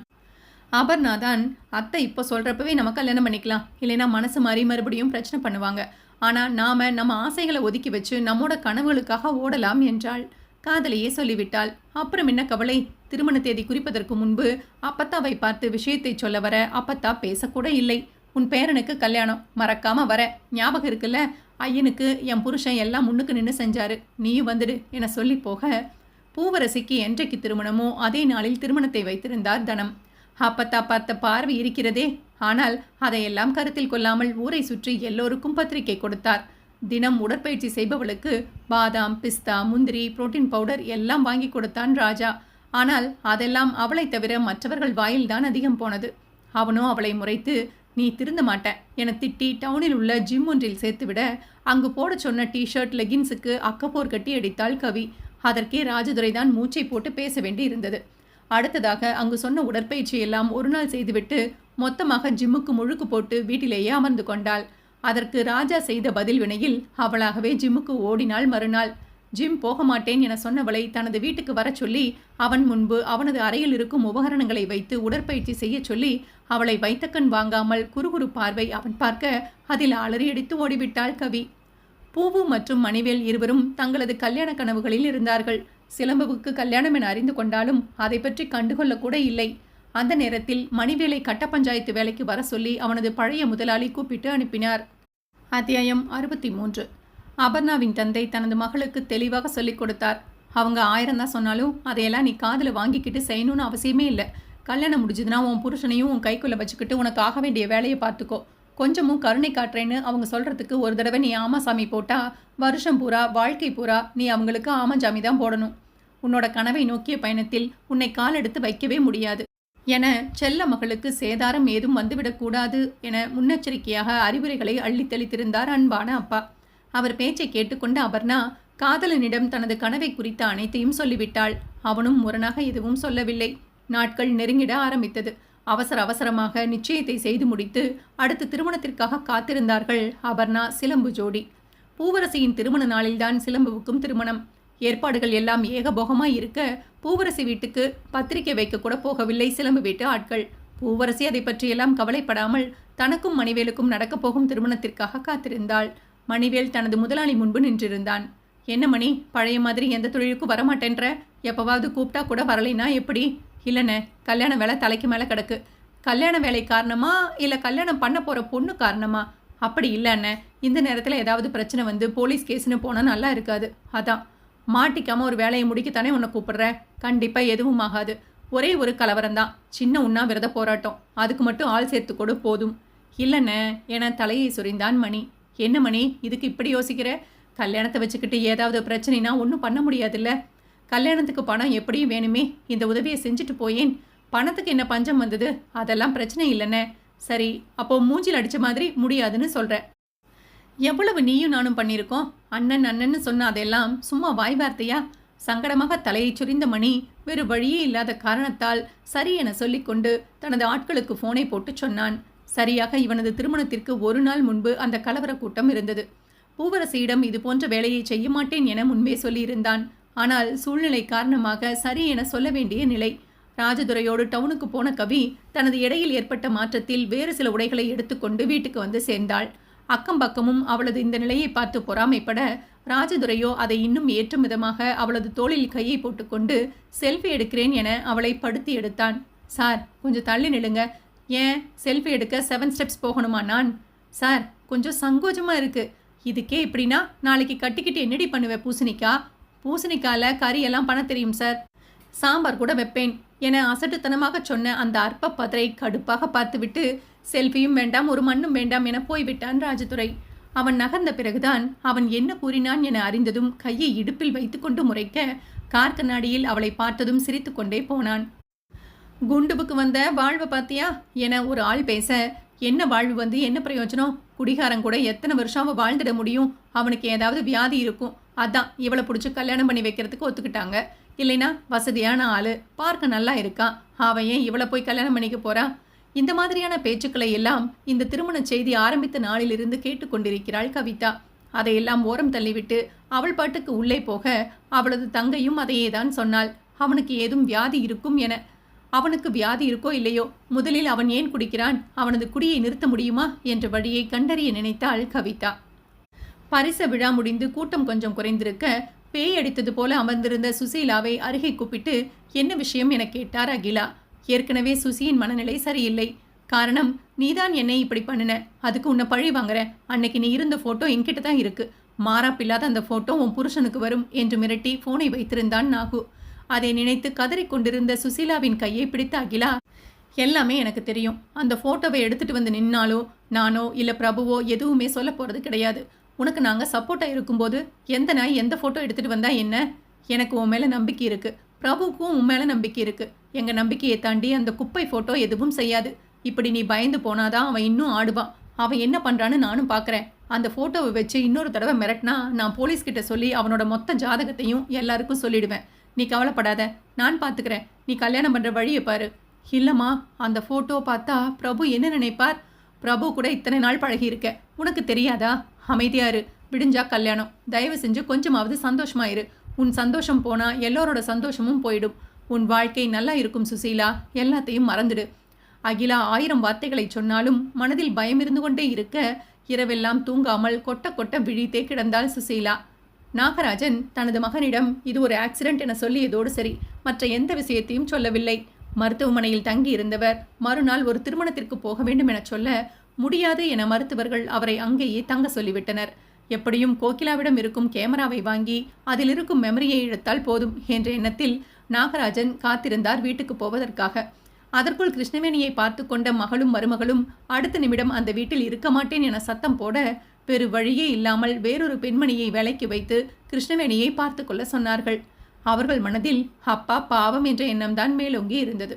அபர்ணாதான், அத்தை இப்போ சொல்கிறப்பவே நம்ம கல்யாணம் பண்ணிக்கலாம், இல்லைன்னா மனசு மாறி மறுபடியும் பிரச்சனை பண்ணுவாங்க. ஆனால் நாம் நம்ம ஆசைகளை ஒதுக்கி வச்சு நம்மோட கனவுகளுக்காக ஓடலாம் என்றாள். காதலையே சொல்லிவிட்டாள். அப்புறம் என்ன கவலை? திருமண தேதி குறிப்பதற்கு முன்பு அப்பத்தாவை பார்த்து விஷயத்தை சொல்ல வர அப்பத்தா பேசக்கூட இல்லை. உன் பேரனுக்கு கல்யாணம், மறக்காம வர, ஞாபகம் இருக்குல்ல? ஐயனுக்கு என் புருஷன் எல்லாம் முன்னுக்கு நின்று செஞ்சாரு, நீயும் வந்துடு என சொல்லி போக பூவரசிக்கு என்றைக்கு திருமணமோ அதே நாளில் திருமணத்தை வைத்திருந்தார் தனம். அப்பத்தா பார்த்த பார்வை இருக்கிறதே. ஆனால் அதையெல்லாம் கருத்தில் கொள்ளாமல் ஊரை சுற்றி எல்லோருக்கும் பத்திரிகை கொடுத்தார். தினம் உடற்பயிற்சி செய்பவளுக்கு பாதாம், பிஸ்தா, முந்திரி, புரோட்டீன் பவுடர் எல்லாம் வாங்கி கொடுத்தான் ராஜா. ஆனால் அதெல்லாம் அவளை தவிர மற்றவர்கள் வாயில்தான் அதிகம் போனது. அவனோ அவளை முறைத்து, நீ திருந்த மாட்ட என திட்டி டவுனில் உள்ள ஜிம் ஒன்றில் சேர்த்துவிட அங்கு போட சொன்ன டிஷர்ட், லெகின்ஸுக்கு அக்கப்போர் கட்டி அடித்தாள் கவி. அதற்கே ராஜதுரைதான் மூச்சை போட்டு பேச வேண்டி இருந்தது. அடுத்ததாக அங்கு சொன்ன உடற்பயிற்சி எல்லாம் ஒரு நாள் செய்துவிட்டு மொத்தமாக ஜிம்முக்கு முழுக்கு போட்டு வீட்டிலேயே அமர்ந்து கொண்டாள். அதற்கு ராஜா செய்த பதில் வினையில் அவளாகவே ஜிம்முக்கு ஓடினாள். மறுநாள் ஜிம் போக மாட்டேன் என சொன்னவளை தனது வீட்டுக்கு வர சொல்லி அவன் முன்பு அவனது அறையில் இருக்கும் உபகரணங்களை வைத்து உடற்பயிற்சி செய்ய சொல்லி அவளை வைத்தக்கண் வாங்காமல் குறுகுறு பார்வை அவன் பார்க்க அதில் அலறியடித்து ஓடிவிட்டாள் கவி. பூவு மற்றும் மணிவேல் இருவரும் தங்களது கல்யாண கனவுகளில் இருந்தார்கள். சிலம்புவுக்கு கல்யாணம் என அறிந்து கொண்டாலும் அதை பற்றி கண்டுகொள்ள கூட இல்லை. அந்த நேரத்தில் மணிவேலை கட்ட பஞ்சாயத்து வேலைக்கு வர சொல்லி அவனது பழைய முதலாளி கூப்பிட்டு அனுப்பினார். அத்தியாயம் 63. அபர்ணாவின் தந்தை தனது மகளுக்கு தெளிவாக சொல்லிக் கொடுத்தார். அவங்க 1000 தான் சொன்னாலும் அதையெல்லாம் நீ காதில் வாங்கிக்கிட்டு செய்யணும்னு அவசியமே இல்லை. கல்யாணம் முடிஞ்சதுன்னா உன் புருஷனையும் உன் கைக்குள்ளே வச்சுக்கிட்டு உனக்கு ஆக வேண்டிய வேலையை பார்த்துக்கோ. கொஞ்சமும் கருணை காட்டுறேன்னு அவங்க சொல்கிறதுக்கு ஒரு தடவை நீ ஆமாசாமி போட்டா வருஷம் பூரா, வாழ்க்கை பூரா நீ அவங்களுக்கு ஆமாஞ்சாமி தான் போடணும். உன்னோட கனவை நோக்கிய பயணத்தில் உன்னை காலெடுத்து வைக்கவே முடியாது என செல்ல மகளுக்கு சேதாரம் ஏதும் வந்துவிடக்கூடாது என முன்னெச்சரிக்கையாக அறிவுரைகளை அள்ளித்தளித்திருந்தார் அன்பான அப்பா. அவர் பேச்சை கேட்டுக்கொண்ட அபர்ணா காதலனிடம் தனது கனவை குறித்த அனைத்தையும் சொல்லிவிட்டாள். அவனும் முரணாக எதுவும் சொல்லவில்லை. நாட்கள் நெருங்கிட ஆரம்பித்தது. அவசர அவசரமாக நிச்சயத்தை செய்து முடித்து அடுத்த திருமணத்திற்காக காத்திருந்தார்கள் அபர்ணா சிலம்பு ஜோடி. பூவரசியின் திருமண நாளில்தான் சிலம்புவுக்கும் திருமணம். ஏற்பாடுகள் எல்லாம் ஏகபோகமாய் இருக்க பூவரசி வீட்டுக்கு பத்திரிகை வைக்க கூட போகவில்லை சிலம்பு வீட்டு ஆட்கள். பூவரசி அதை பற்றியெல்லாம் கவலைப்படாமல் தனக்கும் மணிவேலுக்கும் நடக்கப் போகும் திருமணத்திற்காக காத்திருந்தாள். மணிவேல் தனது முதலாளி முன்பு நின்றிருந்தான். என்ன மணி, பழைய மாதிரி எந்த தொழிலுக்கும் வரமாட்டேன்ற? எப்பவாவது கூப்பிட்டா கூட வரலைன்னா எப்படி? இல்லைண்ணே, கல்யாண வேலை தலைக்கு மேலே கிடக்கு. கல்யாண வேலை காரணமா இல்லை கல்யாணம் பண்ண போகிற பொண்ணு காரணமா? அப்படி இல்லைண்ணே, இந்த நேரத்தில் ஏதாவது பிரச்சனை வந்து போலீஸ் கேஸ்னு போனால் நல்லா இருக்காது. அதான் மாட்டிக்காமல் ஒரு வேலையை முடிக்கத்தானே உன்னை கூப்பிடுற. கண்டிப்பாக எதுவும் ஆகாது. ஒரே ஒரு கலவரம்தான், சின்ன உண்ணாவிரத போராட்டம். அதுக்கு மட்டும் ஆள் சேர்த்து கொடு போதும். இல்லைண்ணே என தலையை சொரிந்தான் மணி. என்ன மணி, இதுக்கு இப்படி யோசிக்கிற? கல்யாணத்தை வச்சுக்கிட்டு ஏதாவது பிரச்சனைனா ஒன்றும் பண்ண முடியாதுல்ல. கல்யாணத்துக்கு பணம் எப்படியும் வேணுமே. இந்த உதவியை செஞ்சுட்டு போயேன். பணத்துக்கு என்ன பஞ்சம் வந்தது? அதெல்லாம் பிரச்சனை இல்லைண்ணே. சரி, அப்போ மூஞ்சில் அடிச்ச மாதிரி முடியாதுன்னு சொல்ற. எவ்வளவு நீயும் நானும் பண்ணியிருக்கோம். அண்ணன் அண்ணன்னு சொன்ன அதெல்லாம் சும்மா வாய் வார்த்தையா? சங்கடமாக தலையை சுரிந்த மணி வேறு வழியே இல்லாத காரணத்தால் சரி என சொல்லிக்கொண்டு தனது ஆட்களுக்கு போனை போட்டு சொன்னான். சரியாக இவனது திருமணத்திற்கு ஒரு நாள் முன்பு அந்த கலவர கூட்டம் இருந்தது. பூவரசியிடம் இது போன்ற வேலையை செய்ய மாட்டேன் என முன்பே சொல்லியிருந்தான். ஆனால் சூழ்நிலை காரணமாக சரி என சொல்ல வேண்டிய நிலை. ராஜதுரையோடு டவுனுக்கு போன கவி தனது இடையில் ஏற்பட்ட மாற்றத்தில் வேறு சில உடைகளை எடுத்துக்கொண்டு வீட்டுக்கு வந்து சேர்ந்தாள். அக்கம் பக்கமும் அவளது இந்த நிலையை பார்த்து பொறாமைப்பட, ராஜதுரையோ அதை இன்னும் ஏற்றும் விதமாக அவளது தோளில் கையை போட்டுக்கொண்டு செல்ஃபி எடுக்கிறேன் என அவளை படுத்தி எடுத்தான். சார், கொஞ்சம் தள்ளி நில்லுங்க. ஏன் செல்ஃபி எடுக்க 7 ஸ்டெப்ஸ் போகணுமா நான்? சார், கொஞ்சம் சங்கோஜமாக இருக்கு. இதுக்கே இப்படின்னா நாளைக்கு கட்டிக்கிட்டு என்னடி பண்ணுவேன்? பூசணிக்கால கறியெல்லாம் பண்ண தெரியும் சார். சாம்பார் கூட வைப்பேன் என அசட்டுத்தனமாக சொன்ன அந்த அற்ப பதரை கடுப்பாக பார்த்துவிட்டு செல்ஃபியும் வேண்டாம், ஒரு மண்ணும் வேண்டாம் என போய்விட்டான் ராஜதுரை. அவன் நகர்ந்த பிறகுதான் அவன் என்ன கூறினான் என அறிந்ததும் கையை இடுப்பில் வைத்துக்கொண்டு முறைக்க, கார் கண்ணாடியில் அவளை பார்த்ததும் சிரித்து கொண்டே போனான். குண்டுவுக்கு வந்த வாழ்வு பாத்தியா என ஒரு ஆள் பேச, என்ன வாழ்வு வந்து என்ன பிரயோஜனம்? குடிகாரன் கூட எத்தனை வருஷம் அவன் வாழ்ந்துட முடியும்? அவனுக்கு ஏதாவது வியாதி இருக்கும். அதான் இவளை பிடிச்சி கல்யாணம் பண்ணி வைக்கிறதுக்கு ஒத்துக்கிட்டாங்க. இல்லைனா வசதியான ஆளு, பார்க்க நல்லா இருக்கான், அவன் ஏன் இவளை போய் கல்யாணம் பண்ணிக்க போறான்? இந்த மாதிரியான பேச்சுக்களை எல்லாம் இந்த திருமண செய்தி ஆரம்பித்த நாளிலிருந்து கேட்டுக்கொண்டிருக்கிறாள் கவிதா. அதையெல்லாம் ஓரம் தள்ளிவிட்டு அவள் பாட்டுக்கு உள்ளே போக, அவளது தங்கையும் அதையே தான் சொன்னாள். அவனுக்கு ஏதும் வியாதி இருக்கும் என. அவனுக்கு வியாதி இருக்கோ இல்லையோ, முதலில் அவன் ஏன் குடிக்கிறான்? அவனது குடியை நிறுத்த முடியுமா என்ற வழியை கண்டறிய நினைத்தாள் கவிதா. பரிச விழா முடிந்து கூட்டம் கொஞ்சம் குறைந்திருக்க, பேய் அடித்தது போல அமர்ந்திருந்த சுசீலாவை அருகே கூப்பிட்டு என்ன விஷயம் என கேட்டார் அகிலா. ஏற்கனவே சுசியின் மனநிலை சரியில்லை. காரணம், நீதான் என்னை இப்படி பண்ணின, அதுக்கு உன்னை பழி வாங்குற. அன்னைக்கு நீ இருந்த போட்டோ என்கிட்ட தான் இருக்கு. மாறாப்பில்லாத அந்த போட்டோ உன் புருஷனுக்கு வரும் என்று மிரட்டி போனை வைத்திருந்தான் நாகு. அதை நினைத்து கதறிக்கொண்டிருந்த சுசீலாவின் கையை பிடித்த அகிலா, எல்லாமே எனக்கு தெரியும். அந்த போட்டோவை எடுத்துட்டு வந்து நின்னாலோ நானோ இல்ல பிரபுவோ எதுவுமே சொல்ல போறது கிடையாது. உனக்கு நாங்க சப்போர்ட்டா இருக்கும்போது எந்த நாய் எந்த போட்டோ எடுத்துட்டு வந்தா என்ன? எனக்கு உன் மேல நம்பிக்கை இருக்கு, பிரபுவுக்கும் உன் மேல நம்பிக்கை இருக்கு. எங்க நம்பிக்கையை தாண்டி அந்த குப்பை போட்டோ எதுவும் செய்யாது. இப்படி நீ பயந்து போனாதான் அவன் இன்னும் ஆடுவான். அவன் என்ன பண்றான்னு நானும் பாக்குறேன். அந்த போட்டோவை வச்சு இன்னொரு தடவை மிரட்டினா நான் போலீஸ்கிட்ட சொல்லி அவனோட மொத்த ஜாதகத்தையும் எல்லாருக்கும் சொல்லிடுவேன். நீ கவலைப்படாத, நான் பாத்துக்கிறேன். நீ கல்யாணம் பண்ற வழியை பாரு. இல்லம்மா, அந்த போட்டோ பார்த்தா பிரபு என்ன நினைப்பார்? பிரபு கூட இத்தனை நாள் பழகி இருக்க, உனக்கு தெரியாதா? அமைதியாரு, விடிஞ்சா கல்யாணம். தயவு செஞ்சு கொஞ்சமாவது சந்தோஷமாயிரு. உன் சந்தோஷம் போனா எல்லோரோட சந்தோஷமும் போயிடும். உன் வாழ்க்கை நல்லா இருக்கும் சுசீலா, எல்லாத்தையும் மறந்துடு. அகிலா 1000 வார்த்தைகளை சொன்னாலும் மனதில் பயம் இருந்து கொண்டே இருக்க, இரவெல்லாம் தூங்காமல் கொட்ட கொட்ட விழித்தே கிடந்தாள் சுசீலா. நாகராஜன் தனது மகனிடம் இது ஒரு ஆக்சிடென்ட் என சொல்லியதோடு சரி, மற்ற எந்த விஷயத்தையும் சொல்லவில்லை. மருத்துவமனையில் தங்கி இருந்தவர் மறுநாள் ஒரு திருமணத்திற்கு போக வேண்டும் என சொல்ல, முடியாது என மருத்துவர்கள் அவரை அங்கேயே தங்க சொல்லிவிட்டனர். எப்படியும் கோகிலாவிடம் இருக்கும் கேமராவை வாங்கி அதில் இருக்கும் மெமரியை இழுத்தால் போதும் என்ற எண்ணத்தில் நாகராஜன் காத்திருந்தார் வீட்டுக்கு போவதற்காக. அதற்குள் கிருஷ்ணவேணியை பார்த்து கொண்ட மகளும் மருமகளும் அடுத்த நிமிடம் அந்த வீட்டில் இருக்க மாட்டேன் என சத்தம் போட, வேறு வழியே இல்லாமல் வேறொரு பெண்மணியை வேலைக்கு வைத்து கிருஷ்ணவேணியை பார்த்து கொள்ள சொன்னார்கள். அவர்கள் மனதில் அப்பா பாவம் என்ற எண்ணம்தான் மேலோங்கி இருந்தது.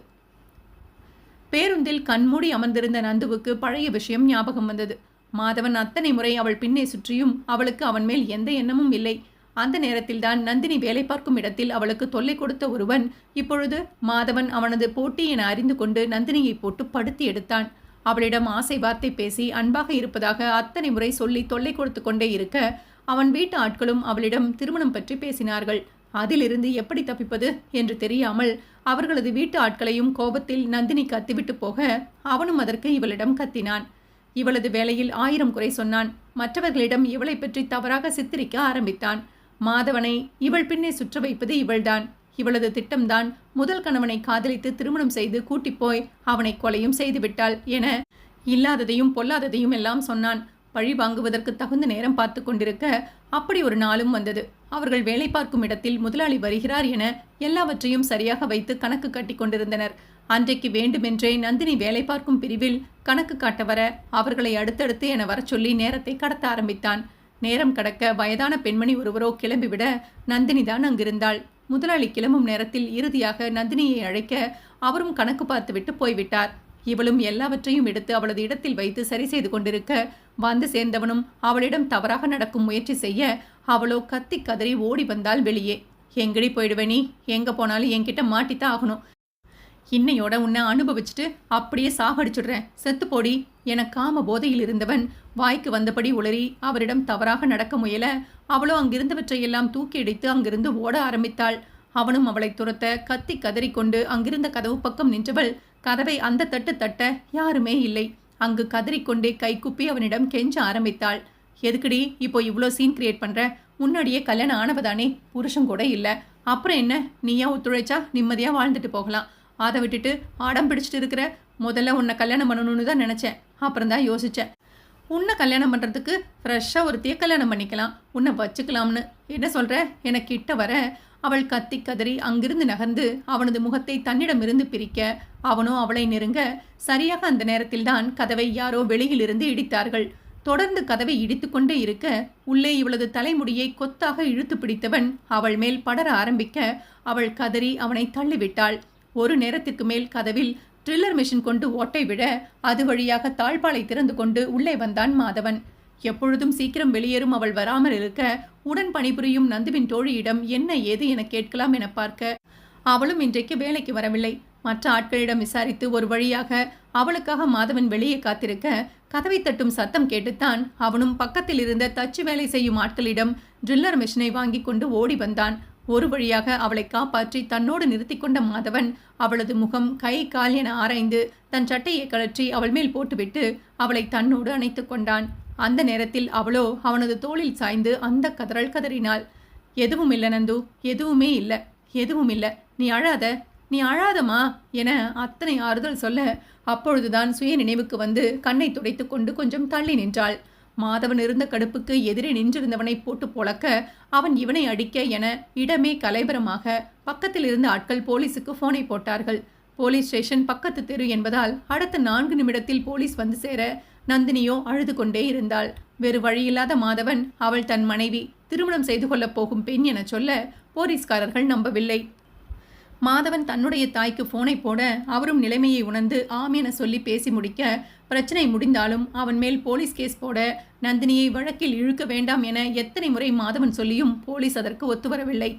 பேருந்தில் கண்மூடி அமர்ந்திருந்த நந்துவுக்கு பழைய விஷயம் ஞாபகம் வந்தது. மாதவன் அத்தனை முறை அவள் பின்னே சுற்றியும் அவளுக்கு அவன் மேல் எந்த எண்ணமும் இல்லை. அந்த நேரத்தில்தான் நந்தினி வேலை பார்க்கும் இடத்தில் அவளுக்கு தொல்லை கொடுத்த ஒருவன் இப்பொழுது மாதவன் அவனது போட்டி என அறிந்து கொண்டு நந்தினியை போட்டு படுத்தி எடுத்தான். அவளிடம் ஆசை வார்த்தை பேசி அன்பாக இருப்பதாக அத்தனை முறை சொல்லி தொல்லை கொடுத்து கொண்டே இருக்க, அவன் வீட்டு ஆட்களும் அவளிடம் திருமணம் பற்றி பேசினார்கள். அதிலிருந்து எப்படி தப்பிப்பது என்று தெரியாமல் அவர்களது வீட்டு ஆட்களையும் கோபத்தில் நந்தினி கத்திவிட்டு போக, அவனும் அதற்கு இவளிடம் கத்தினான். இவளது வேலையில் 1000 குறை சொன்னான். மற்றவர்களிடம் இவளை பற்றி தவறாக சித்தரிக்க ஆரம்பித்தான். மாதவனை இவள் பின்னே சுற்ற வைப்பது இவள்தான். இவளது திட்டம்தான் முதல் கணவனை காதலித்து திருமணம் செய்து கூட்டிப்போய் அவனை கொலையும் செய்துவிட்டாள் என இல்லாததையும் பொல்லாததையும் எல்லாம் சொன்னான். பழி வாங்குவதற்கு தகுந்த நேரம் பார்த்து கொண்டிருக்க அப்படி ஒரு நாளும் வந்தது. அவர்கள் வேலை பார்க்கும் இடத்தில் முதலாளி வருகிறார் என எல்லாவற்றையும் சரியாக வைத்து கணக்கு காட்டி கொண்டிருந்தனர். அன்றைக்கு வேண்டுமென்றே நந்தினி வேலை பார்க்கும் பிரிவில் கணக்கு காட்ட வர அவர்களை அடுத்தடுத்து என வர சொல்லி நேரத்தை கடத்த ஆரம்பித்தான். நேரம் கடக்க வயதான பெண்மணி ஒருவரோ கிளம்பிவிட நந்தினி தான் அங்கிருந்தாள். முதலாளி கிளம்பும் நேரத்தில் இறுதியாக நந்தினியை அழைக்க அவரும் கணக்கு பார்த்துவிட்டு போய்விட்டார். இவளும் எல்லாவற்றையும் எடுத்து அவளது இடத்தில் வைத்து சரி செய்து கொண்டிருக்க வந்து சேர்ந்தவனும் அவளிடம் தவறாக நடக்கும் முயற்சி செய்ய அவளோ கத்தி கதறி ஓடி வந்தால் வெளியே. எங்கடி போயிடுவே நீ? எங்க போனாலும் என்கிட்ட மாட்டித்தான் ஆகணும். இன்னையோட உன்னை அனுபவிச்சுட்டு அப்படியே சாகடிச்சுடுறேன், செத்து போடி என காம போதையில் இருந்தவன் வாய்க்கு வந்தபடி உளறி அவரிடம் தவறாக நடக்க முயல அவளோ அங்கிருந்தவற்றையெல்லாம் தூக்கி அடித்து அங்கிருந்து ஓட ஆரம்பித்தாள். அவனும் அவளை துரத்த கத்தி கதறிக்கொண்டு அங்கிருந்த கதவு பக்கம் நின்றவள் கதவை அந்த தட்டு தட்ட யாருமே இல்லை. அங்கு கதறிக்கொண்டே கைக்குப்பி அவனிடம் கெஞ்ச ஆரம்பித்தாள். எதுக்குடி இப்போ இவ்வளோ சீன் கிரியேட் பண்ற? முன்னாடியே கல்யாணம் ஆனவதானே, புருஷன் கூட இல்லை, அப்புறம் என்ன? நீயா ஒத்துழைச்சா நிம்மதியா வாழ்ந்துட்டு போகலாம். அதை விட்டுட்டு அடம் பிடிச்சிட்டு இருக்கிற. முதல்ல உன்னை கல்யாணம் பண்ணணும்னு தான் நினச்சேன், அப்புறம் தான் யோசித்தேன். உன்னை கல்யாணம் பண்ணுறதுக்கு ஃப்ரெஷ்ஷாக ஒருத்தைய கல்யாணம் பண்ணிக்கலாம், உன்னை வச்சுக்கலாம்னு. என்ன சொல்கிற? என கிட்ட வர அவள் கத்தி கதறி அங்கிருந்து நகர்ந்து அவனது முகத்தை தன்னிடமிருந்து பிரிக்க அவனோ அவளை நெருங்க சரியாக அந்த நேரத்தில்தான் கதவை யாரோ வெளியிலிருந்து இடித்தார்கள். தொடர்ந்து கதவை இடித்து கொண்டே இருக்க உள்ளே இவளது தலைமுடியை கொத்தாக இழுத்து பிடித்தவன் அவள் மேல் படர ஆரம்பிக்க அவள் கதறி அவனை தள்ளிவிட்டாள். ஒரு நேரத்திற்கு மேல் கதவில் ட்ரில்லர் மிஷின் கொண்டு ஓட்டை விட அது வழியாக தாழ்பாலை திறந்து கொண்டு உள்ளே வந்தான் மாதவன். எப்பொழுதும் சீக்கிரம் வெளியேறும் அவள் வராமல் இருக்க உடன் பணிபுரியும் நந்துவின் தோழியிடம் என்ன ஏது என கேட்கலாம் என பார்க்க அவளும் இன்றைக்கு வேலைக்கு வரவில்லை. மற்ற ஆட்களிடம் விசாரித்து ஒரு வழியாக அவளுக்காக மாதவன் வெளியே காத்திருக்க கதவை தட்டும் சத்தம் கேட்டுத்தான் அவனும் பக்கத்தில் இருந்த தச்சு வேலை செய்யும் ஆட்களிடம் ட்ரில்லர் மிஷினை வாங்கி கொண்டு ஓடி வந்தான். ஒரு வழியாக அவளை காப்பாற்றி தன்னோடு நிறுத்தி கொண்ட மாதவன் அவளது முகம் கை கால் என ஆராய்ந்து தன் சட்டையை கழற்றி அவள் மேல் போட்டுவிட்டு அவளை தன்னோடு அணைத்து கொண்டான். அந்த நேரத்தில் அவளோ அவனது தோளில் சாய்ந்து அந்த கதறல் கதறினாள். எதுவும் இல்லை நந்து, எதுவுமே இல்லை, எதுவும் இல்லை, நீ அழாத, நீ அழாதமா என அத்தனை ஆறுதல் சொல்ல அப்பொழுதுதான் சுய நினைவுக்கு வந்து கண்ணை துடைத்து கொண்டு கொஞ்சம் தள்ளி நின்றாள். மாதவன் இருந்த கடுப்புக்கு எதிரே நின்றிருந்தவனை போட்டு பொளக்க அவன் இவனை அடிக்க என இடமே கலைபரமாக பக்கத்தில் இருந்த ஆட்கள் போலீஸுக்கு போனை போட்டார்கள். போலீஸ் ஸ்டேஷன் பக்கத்து தெரு என்பதால் அடுத்த 4 நிமிடத்தில் போலீஸ் வந்து சேர நந்தினியோ அழுது கொண்டே இருந்தாள். வேறு வழியில்லாத மாதவன் அவள் தன் மனைவி, திருமணம் செய்து கொள்ளப் போகும் பெண் என சொல்ல போலீஸ்காரர்கள் நம்பவில்லை. மாதவன் தன்னுடைய தாய்க்கு போனை போட அவரும் நிலைமையை உணர்ந்து ஆம் என சொல்லி பேசி முடிக்க பிரச்சனை முடிந்தாலும் அவன் மேல் போலீஸ் கேஸ் போட நந்தினியை வழக்கில் இழுக்க வேண்டாம் என எத்தனை முறை மாதவன் சொல்லியும் போலீஸ் அதற்கு ஒத்துவரவில்லை.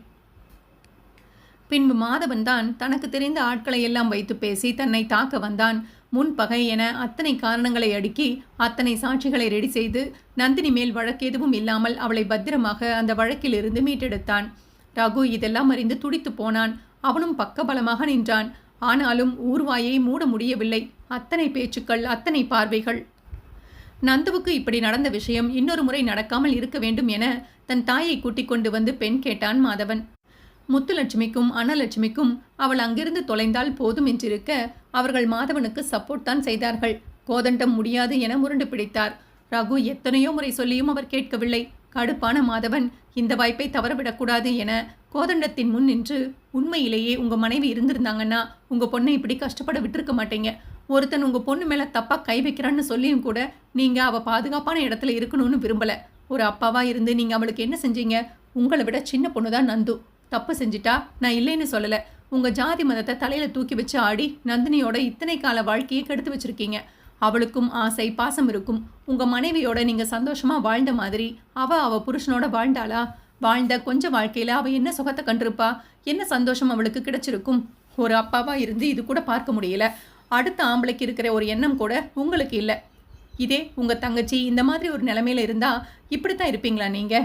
பின்பு மாதவன் தான் தனக்கு தெரிந்த ஆட்களை எல்லாம் வைத்து பேசி தன்னை தாக்க வந்தான். முன்பகை என அத்தனை காரணங்களை அடுக்கி அத்தனை சாட்சிகளை ரெடி செய்து நந்தினி மேல் வழக்கெதுவும் இல்லாமல் அவளை பத்திரமாக அந்த வழக்கில் இருந்து மீட்டெடுத்தான். ரகு இதெல்லாம் அறிந்து துடித்து போனான். அவனும் பக்கபலமாக நின்றான். ஆனாலும் ஊர்வாயை மூட முடியவில்லை. அத்தனை பேச்சுக்கள், அத்தனை பார்வைகள். நந்துவுக்கு இப்படி நடந்த விஷயம் இன்னொரு முறை நடக்காமல் இருக்க வேண்டும் என தன் தாயை கூட்டிக் கொண்டு வந்து பெண் கேட்டான் மாதவன். முத்துலட்சுமிக்கும் அன்னலட்சுமிக்கும் அவள் அங்கிருந்து தொலைந்தால் போதும் என்றிருக்க அவர்கள் மாதவனுக்கு சப்போர்ட் தான் செய்தார்கள். கோதண்டம் முடியாது என முரண்டு பிடித்தார். ரகு எத்தனையோ முறை சொல்லியும் அவர் கேட்கவில்லை. கடுப்பான மாதவன் இந்த வாய்ப்பை தவறவிடக்கூடாது என கோதண்டத்தின் முன் நின்று, உண்மையிலேயே உங்க மனைவி இருந்திருந்தாங்கன்னா உங்க பொண்ணை இப்படி கஷ்டப்பட விட்டுருக்க மாட்டீங்க. ஒருத்தன் உங்க பொண்ணு மேல தப்பா கை வைக்கிறான்னு சொல்லியும் கூட நீங்க அவ பாதுகாப்பான இடத்துல இருக்கணும்னு விரும்பல. ஒரு அப்பாவா இருந்து நீங்க அவளுக்கு என்ன செஞ்சீங்க? உங்களை விட சின்ன பொண்ணுதான் நந்து. தப்பு செஞ்சிட்டா நான் இல்லைன்னு சொல்லல. உங்க ஜாதி மதத்தை தலையில தூக்கி வச்சு ஆடி நந்தினியோட இத்தனை கால வாழ்க்கையை கெடுத்து வச்சிருக்கீங்க. அவளுக்கும் ஆசை பாசம் இருக்கும். உங்க மனைவியோட நீங்க சந்தோஷமா வாழ்ந்த மாதிரி அவ புருஷனோட வாழ்ந்தாளா? வாழ்ந்த கொஞ்ச வாழ்க்கையில அவ என்ன சுகத்தை கண்டிருப்பா? என்ன சந்தோஷம் அவளுக்கு கிடைச்சிருக்கும்? ஒரு அப்பாவா இருந்து இது கூட பார்க்க முடியல. அடுத்த ஆம்பளைக்கு இருக்கிற ஒரு எண்ணம் கூட உங்களுக்கு இல்லை. இதே உங்க தங்கச்சி இந்த மாதிரி ஒரு நிலைமையில இருந்தா இப்படித்தான் இருப்பீங்களா நீங்க?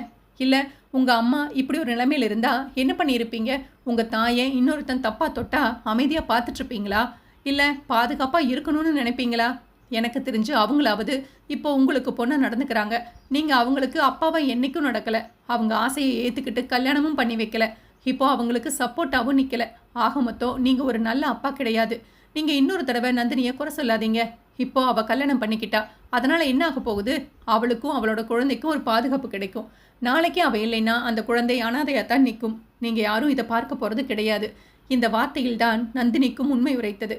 இல்லை உங்க அம்மா இப்படி ஒரு நிலைமையில இருந்தா என்ன பண்ணியிருப்பீங்க? உங்க தாயை இன்னொருத்தன் தப்பா தொட்டா அமைதியா பார்த்துட்டு இருப்பீங்களா? இல்லை பாதுகாப்பா இருக்கணும்னு நினைப்பீங்களா? எனக்கு தெரிஞ்சு அவங்களாவது இப்போ உங்களுக்கு பொண்ணை நடந்துக்கிறாங்க. நீங்கள் அவங்களுக்கு அப்பாவை என்னைக்கும் நடக்கலை. அவங்க ஆசையை ஏற்றுக்கிட்டு கல்யாணமும் பண்ணி வைக்கல. இப்போ அவங்களுக்கு சப்போர்ட்டாகவும் நிற்கலை. ஆக மொத்தம் நீங்கள் ஒரு நல்ல அப்பா கிடையாது. நீங்கள் இன்னொரு தடவை நந்தினியை குறை சொல்லாதீங்க. இப்போ அவள் கல்யாணம் பண்ணிக்கிட்டா, அதனால் என்ன ஆக போகுது? அவளுக்கும் அவளோட குழந்தைக்கும் ஒரு பாதுகாப்பு கிடைக்கும். நாளைக்கு அவள் இல்லைன்னா அந்த குழந்தை அனாதையாத்தான் நிற்கும். நீங்கள் யாரும் இதை பார்க்க போகிறது கிடையாது. இந்த வார்த்தையில்தான் நந்தினிக்கும் உண்மை உரைத்தது.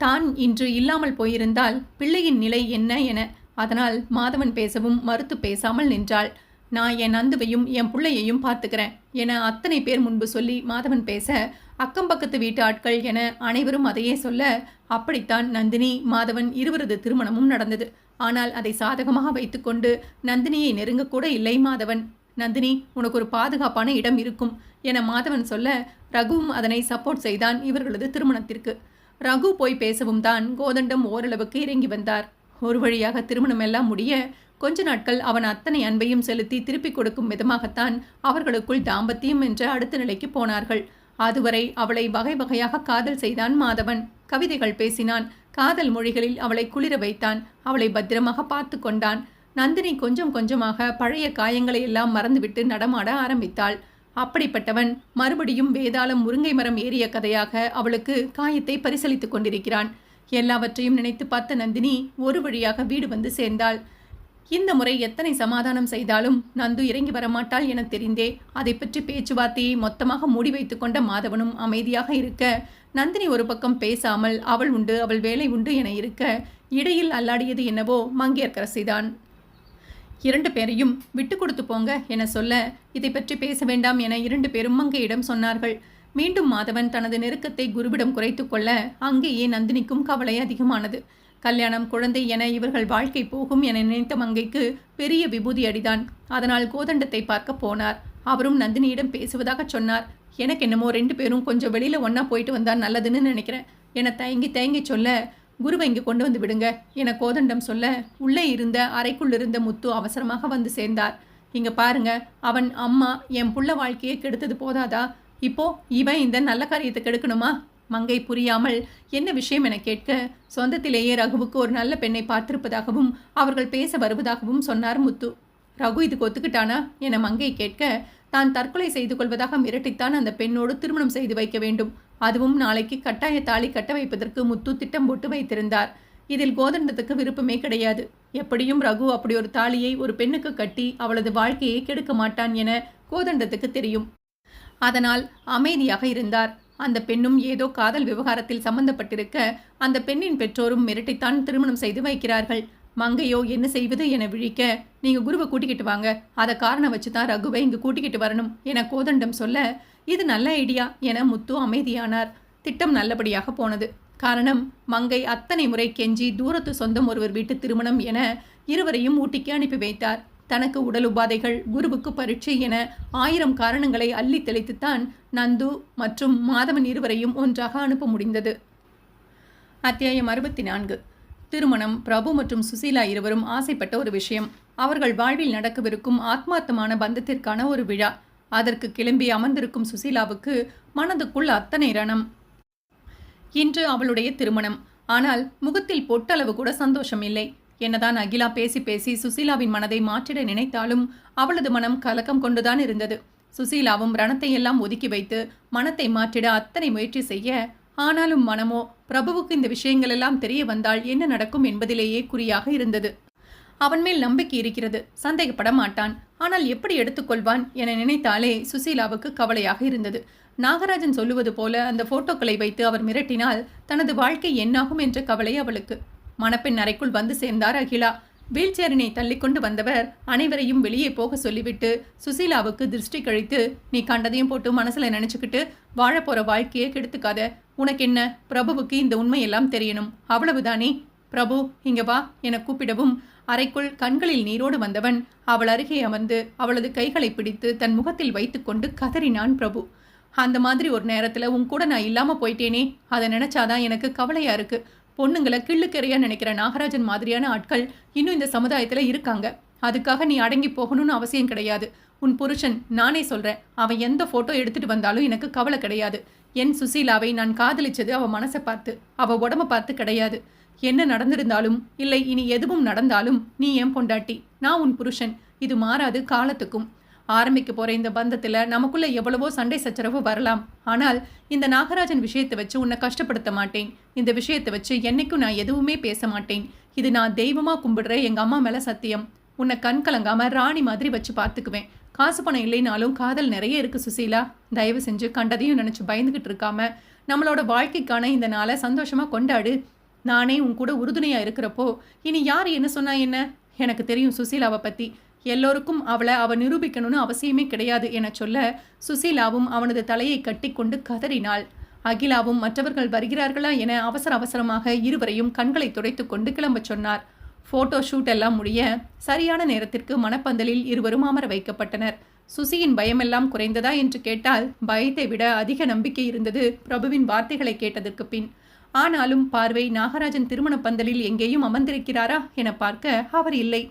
தான் இன்று இல்லாமல் போயிருந்தால் பிள்ளையின் நிலை என்ன என. அதனால் மாதவன் பேசவும் மறுத்து பேசாமல் நின்றாள். நான் என் நந்துவையும் என் பிள்ளையையும் பார்த்துக்கிறேன் என அத்தனை பேர் முன்பு சொல்லி மாதவன் பேச, அக்கம் பக்கத்து வீட்டு ஆட்கள் என அனைவரும் அதையே சொல்ல, அப்படித்தான் நந்தினி மாதவன் இருவரது திருமணமும் நடந்தது. ஆனால் அதை சாதகமாக வைத்துக்கொண்டு நந்தினியை நெருங்கக்கூட இல்லை மாதவன். நந்தினி, உனக்கு ஒரு பாதுகாப்பான இடம் இருக்கும் என மாதவன் சொல்ல, ரகுவும் அதனை சப்போர்ட் செய்தான் இவர்களது திருமணத்திற்கு. ரகு போய் பேசவும் தான் கோதண்டம் ஓரளவுக்கு இறங்கி வந்தார். ஒரு வழியாக திருமணம் எல்லாம் முடிய கொஞ்ச நாட்கள் அவன் அத்தனை அன்பையும் செலுத்தி திருப்பிக் கொடுக்கும் விதமாகத்தான் அவர்களுக்குள் தாம்பத்தியம் என்ற அடுத்த நிலைக்கு போனார்கள். அதுவரை அவளை வகை வகையாக காதல் செய்தான் மாதவன். கவிதைகள் பேசினான். காதல் மொழிகளில் அவளை குளிர வைத்தான். அவளை பத்திரமாக பார்த்து கொண்டான். நந்தினி கொஞ்சம் கொஞ்சமாக பழைய காயங்களை எல்லாம் மறந்துவிட்டு நடமாட ஆரம்பித்தாள். அப்படிப்பட்டவன் மறுபடியும் வேதாளம் முருங்கை மரம் ஏறிய கதையாக அவளுக்கு காயத்தை பரிசளித்துக் கொண்டிருக்கிறான். எல்லாவற்றையும் நினைத்து பார்த்த நந்தினி ஒரு வழியாக வீடு வந்து சேர்ந்தாள். இந்த முறை எத்தனை சமாதானம் செய்தாலும் நந்து இறங்கி வரமாட்டாள் என தெரிந்தே அதை பற்றி பேச்சுவார்த்தையை மொத்தமாக மூடி வைத்து கொண்ட மாதவனும் அமைதியாக இருக்க, நந்தினி ஒரு பக்கம் பேசாமல் அவள் உண்டு அவள் வேலை உண்டு என இருக்க, இடையில் அல்லாடியது என்னவோ மங்கையர்க்கரசிதான். 2 பேரையும் விட்டு கொடுத்து போங்க என சொல்ல, இதை பற்றி பேச வேண்டாம் என 2 பேரும் மங்கையிடம் சொன்னார்கள். மீண்டும் மாதவன் தனது நெருக்கத்தை குருவிடம் குறைத்து கொள்ள அங்கேயே நந்தினிக்கும் கவலை அதிகமானது. கல்யாணம், குழந்தை என இவர்கள் வாழ்க்கை போகும் என நினைத்த மங்கைக்கு பெரிய விபூதி அடிதான். அதனால் கோதண்டத்தை பார்க்க போனார். அவரும் நந்தினியிடம் பேசுவதாக சொன்னார். எனக்கு என்னமோ 2 பேரும் கொஞ்சம் வெளியில் ஒன்றா போயிட்டு வந்தால் நல்லதுன்னு நினைக்கிறேன் என தயங்கி சொல்ல, குருவை இங்கே கொண்டு வந்து விடுங்க என கோதண்டம் சொல்ல, உள்ளே இருந்த அறைக்குள் இருந்த முத்து அவசரமாக வந்து சேர்ந்தார். இங்கே பாருங்க, அவன் அம்மா என் புள்ள வாழ்க்கையை கெடுத்தது போதாதா, இப்போ இவன் இந்த நல்ல காரியத்தை கெடுக்கணுமா? மங்கை புரியாமல் என்ன விஷயம் என கேட்க, சொந்தத்திலேயே ரகுவுக்கு ஒரு நல்ல பெண்ணை பார்த்திருப்பதாகவும் அவர்கள் பேச வருவதாகவும் சொன்னார் முத்து. ரகு இதுக்கு ஒத்துக்கிட்டானா என மங்கை கேட்க, தான் தற்கொலை செய்து கொள்வதாக மிரட்டித்தான் அந்த பெண்ணோடு திருமணம் செய்து வைக்க வேண்டும். அதுவும் நாளைக்கு கட்டாய தாலி கட்ட வைப்பதற்கு முத்து திட்டம் போட்டு வைத்திருந்தார். இதில் கோதண்டத்துக்கு விருப்பமே கிடையாது. எப்படியும் ரகு அப்படி ஒரு தாலியை ஒரு பெண்ணுக்கு கட்டி அவளது வாழ்க்கையை கெடுக்க மாட்டான் என கோதண்டத்துக்கு தெரியும். அதனால் அமைதியாக இருந்தார். அந்த பெண்ணும் ஏதோ காதல் விவகாரத்தில் சம்பந்தப்பட்டிருக்க, அந்த பெண்ணின் பெற்றோரும் மிரட்டித்தான் திருமணம் செய்து வைக்கிறார்கள். மங்கையோ என்ன செய்வது என விழிக்க, நீங்க குருவை கூட்டிக்கிட்டு வாங்க, அதை காரணம் வச்சு தான் ரகுவை இங்கு கூட்டிக்கிட்டு வரணும் என கோதண்டம் சொல்ல, இது நல்ல ஐடியா என முத்து அமைதியானார். திட்டம் நல்லபடியாக போனது. காரணம், மங்கை அத்தனை முறை கெஞ்சி தூரத்து சொந்தம் ஒருவர் வீட்டு திருமணம் என இருவரையும் ஊட்டிக்கு அனுப்பி வைத்தார். தனக்கு உடல் உபாதைகள், குருவுக்கு பரீட்சை என 1000 காரணங்களை அள்ளி தெளித்துத்தான் நந்து மற்றும் மாதவன் இருவரையும் ஒன்றாக அனுப்ப முடிந்தது. அத்தியாயம் 64. திருமணம். பிரபு மற்றும் சுசீலா இருவரும் ஆசைப்பட்ட ஒரு விஷயம். அவர்கள் வாழ்வில் நடக்கவிருக்கும் ஆத்மார்த்தமான பந்தத்திற்கான ஒரு விழா. அதற்கு கிளம்பி அமர்ந்திருக்கும் சுசீலாவுக்கு மனதுக்குள் அத்தனை ரணம். இன்று அவளுடைய திருமணம். ஆனால் முகத்தில் பொட்டளவு கூட சந்தோஷம் இல்லை. என்னதான் அகிலா பேசி பேசி சுசீலாவின் மனதை மாற்றிட நினைத்தாலும் அவளது மனம் கலக்கம் கொண்டுதான் இருந்தது. சுசீலாவும் ரணத்தை எல்லாம் ஒதுக்கி வைத்து மனத்தை மாற்றிட அத்தனை முயற்சி செய்ய, ஆனாலும் மனமோ பிரபுவுக்கு இந்த விஷயங்கள் எல்லாம் தெரிய வந்தால் என்ன நடக்கும் என்பதிலேயே குறியாக இருந்தது. அவன் மேல் நம்பிக்கை இருக்கிறது, சந்தேகப்பட மாட்டான். ஆனால் எப்படி எடுத்துக்கொள்வான் என நினைத்தாலே சுசீலாவுக்கு கவலையாக இருந்தது. நாகராஜன் சொல்லுவது போல அந்த போட்டோக்களை வைத்து அவர் மிரட்டினால் தனது வாழ்க்கை என்னாகும் என்ற கவலை அவளுக்கு. மணப்பெண் அறைக்குள் வந்து சேர்ந்தார் அகிலா. வீல்சேரினை தள்ளிக்கொண்டு வந்தவர் அனைவரையும் வெளியே போக சொல்லிவிட்டு சுசீலாவுக்கு திருஷ்டி கழித்து, நீ கண்டதையும் போட்டு மனசுல நினைச்சுக்கிட்டு வாழப்போற வாழ்க்கையை கெடுத்துக்காத. உனக்கு என்ன, பிரபுவுக்கு இந்த உண்மையெல்லாம் தெரியணும், அவ்வளவுதானே. பிரபு இங்க வா என கூப்பிடவும் அறைக்குள் கண்களில் நீரோடு வந்தவன் அவள் அருகே அமர்ந்து அவளது கைகளை பிடித்து தன் முகத்தில் வைத்துக்கொண்டு கதறினான் பிரபு. அந்த மாதிரி ஒரு நேரத்துல உன் கூட நான் இல்லாம போயிட்டேனே, அதை நினைச்சாதான் எனக்கு கவலையா இருக்கு. பொண்ணுங்களை கிள்ளுக்கரையா நினைக்கிற நாகராஜன் மாதிரியான ஆட்கள் இன்னும் இந்த சமுதாயத்துல இருக்காங்க. அதுக்காக நீ அடங்கி போகணும்னு அவசியம் கிடையாது. உன் புருஷன், நானே சொல்றேன், அவன் எந்த போட்டோ எடுத்துட்டு வந்தாலும் எனக்கு கவலை கிடையாது. என் சுசீலாவை நான் காதலிச்சது அவ மனசை பார்த்து, அவ உடம்ப பார்த்து கிடையாது. என்ன நடந்திருந்தாலும் இல்லை இனி எதுவும் நடந்தாலும் நீ என் பொண்டாட்டி, நான் உன் புருஷன். இது மாறாது காலத்துக்கும். ஆரம்பிக்க போற இந்த பந்தத்துல நமக்குள்ள எவ்வளவோ சண்டை சச்சரவு வரலாம். ஆனால் இந்த நாகராஜன் விஷயத்தை வச்சு உன்னை கஷ்டப்படுத்த மாட்டேன். இந்த விஷயத்தை வச்சு என்னைக்கும் நான் எதுவுமே பேச மாட்டேன். இது நான் தெய்வமா கும்பிடுற எங்க அம்மா மேல சத்தியம். உன்னை கண் கலங்காம ராணி மாதிரி வச்சு பார்த்துக்குவேன். காசு பணம் இல்லைனாலும் காதல் நிறைய இருக்கு சுசீலா. தயவு செஞ்சு கண்டதையும் நினைச்சு பயந்துகிட்டு இருக்காம நம்மளோட வாழ்க்கைக்கான இந்த நாளை சந்தோஷமா கொண்டாடு. நானே உன் கூட உறுதுணையா இருக்கிறப்போ இனி யார் என்ன சொன்னா என்ன? எனக்கு தெரியும் சுசீலாவை பத்தி. எல்லோருக்கும் அவ நிரூபிக்கணும்னு அவசியமே கிடையாது என சொல்ல சுசீலாவும் அவனது தலையை கட்டிக்கொண்டு கதறினாள். அகிலாவும் மற்றவர்கள் வருகிறார்களா என அவசர அவசரமாக இருவரையும் கண்களை துடைத்துக் கொண்டு கிளம்பச் சொன்னார். போட்டோ ஷூட் எல்லாம் முடிய சரியான நேரத்திற்கு மணப்பந்தலில் இருவரும் அமர வைக்கப்பட்டனர். சுசியின் பயமெல்லாம் குறைந்ததா என்று கேட்டால் பயத்தை விட அதிக நம்பிக்கை இருந்தது பிரபுவின் வார்த்தைகளை கேட்டதற்கு பின். ஆனாலும் பார்வை நாகராஜன் திருமண பந்தலில் எங்கேயும் அமர்ந்திருக்கிறாரா என பார்க்க அவர் இல்லை.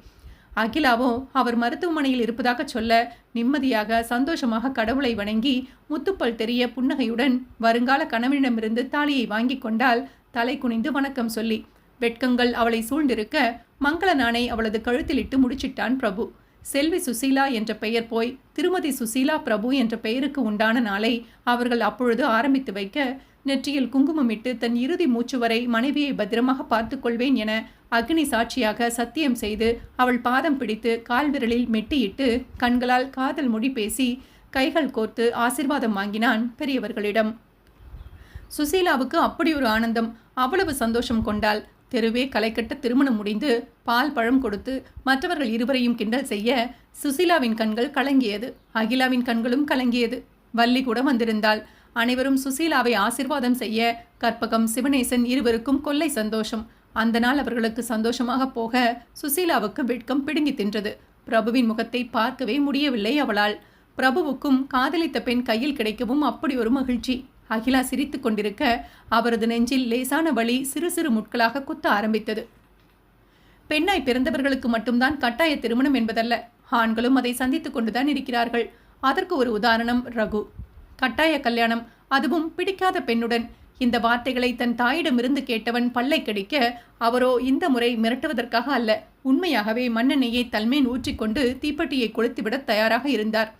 அகிலாவோ அவர் மருத்துவமனையில் இருப்பதாக சொல்ல நிம்மதியாக சந்தோஷமாக கடவுளை வணங்கி முத்துப்பல் தெரிய புன்னகையுடன் வருங்கால கணவனிடமிருந்து தாலியை வாங்கி கொண்டால் தலை குனிந்து வணக்கம் சொல்லி. வெட்கங்கள் அவளை சூழ்ந்திருக்க மங்கள நாணை அவளது கழுத்திலிட்டு முடிச்சிட்டான் பிரபு. செல்வி சுசீலா என்ற பெயர் போய் திருமதி சுசீலா பிரபு என்ற பெயருக்கு உண்டான நாளை அவர்கள் அப்பொழுது ஆரம்பித்து வைக்க நெற்றியில் குங்குமமிட்டு தன் இறுதி மூச்சு வரை மனைவியை பத்திரமாக பார்த்துக் கொள்வேன் என அக்னி சாட்சியாக சத்தியம் செய்து அவள் பாதம் பிடித்து கால் விரலில் மெட்டியிட்டு கண்களால் காதல் மொழி பேசி கைகள் கோர்த்து ஆசிர்வாதம் வாங்கினான் பெரியவர்களிடம். சுசீலாவுக்கு அப்படி ஒரு ஆனந்தம், அவ்வளவு சந்தோஷம் கொண்டாள். தெருவே களைக்கட்ட திருமணம் முடிந்து பால் பழம் கொடுத்து மற்றவர்கள் இருவரையும் கிண்டல் செய்ய சுசீலாவின் கண்கள் கலங்கியது. அகிலாவின் கண்களும் கலங்கியது. வள்ளி கூட வந்திருந்தாள். அனைவரும் சுசீலாவை ஆசிர்வாதம் செய்ய கற்பகம் சிவனேசன் இருவருக்கும் கொள்ளை சந்தோஷம். அந்த நாள் அவர்களுக்கு சந்தோஷமாக போக சுசீலாவுக்கு வெட்கம் பிடுங்கி தின்றது. பிரபுவின் முகத்தை பார்க்கவே முடியவில்லை அவளால். பிரபுவுக்கும் காதலித்த பெண் கையில் கிடைக்கவும் அப்படி ஒரு மகிழ்ச்சி. அகிலா சிரித்து கொண்டிருக்க அவரது நெஞ்சில் லேசான வலி சிறு சிறு முட்களாக குத்த ஆரம்பித்தது. பெண்ணாய் பிறந்தவர்களுக்கு மட்டும்தான் கட்டாய திருமணம் என்பதல்ல, ஆண்களும் அதை சந்தித்து கொண்டுதான் இருக்கிறார்கள். அதற்கு ஒரு உதாரணம் ரகு. கட்டாய கல்யாணம், அதுவும் பிடிக்காத பெண்ணுடன். இந்த வார்த்தைகளை தன் தாயிடமிருந்து கேட்டவன் பல்லை கடிக்க அவரோ இந்த முறை மிரட்டுவதற்காக அல்ல, உண்மையாகவே மண்ணெண்ணெயை தல்மேன் ஊற்றிக்கொண்டு தீப்பெட்டியை கொளுத்திவிட தயாராக இருந்தார்.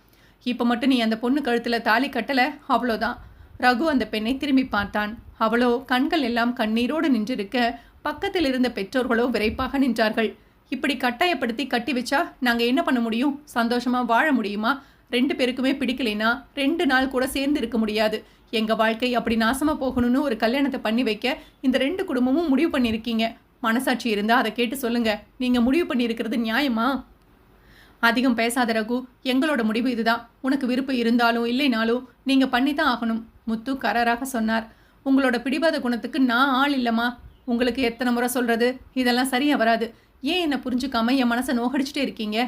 இப்போ மட்டும் நீ அந்த பொண்ணு கழுத்தில் தாலி கட்டல, அவ்வளோதான். ரகு அந்த பெண்ணை திரும்பி பார்த்தான். அவளோ கண்கள் எல்லாம் கண்ணீரோடு நின்றிருக்க பக்கத்தில் இருந்த பெற்றோர்களோ விரைப்பாக நின்றார்கள். இப்படி கட்டாயப்படுத்தி கட்டி வச்சா நாங்கள் என்ன பண்ண முடியும்? சந்தோஷமா வாழ முடியுமா? 2 பேருக்குமே பிடிக்கலைன்னா 2 நாள் கூட சேர்ந்து இருக்க முடியாது. எங்கள் வாழ்க்கை அப்படி நாசமாக போகணும்னு ஒரு கல்யாணத்தை பண்ணி வைக்க இந்த 2 குடும்பமும் முடிவு பண்ணியிருக்கீங்க. மனசாட்சி இருந்தால் அதை கேட்டு சொல்லுங்க. நீங்கள் முடிவு பண்ணியிருக்கிறது நியாயமா? அதிகம் பேசாத ரகு, எங்களோட முடிவு இதுதான். உனக்கு விருப்பம் இருந்தாலும் இல்லைனாலும் நீங்கள் பண்ணித்தான் ஆகணும், முத்து கராராக சொன்னார். உங்களோட பிடிவாத குணத்துக்கு நான் ஆள் இல்லைம்மா. உங்களுக்கு எத்தனை முறை சொல்கிறது? இதெல்லாம் சரியாக வராது. ஏன் என்னை புரிஞ்சுக்காம என் மனசை நோகடிச்சிட்டே இருக்கீங்க?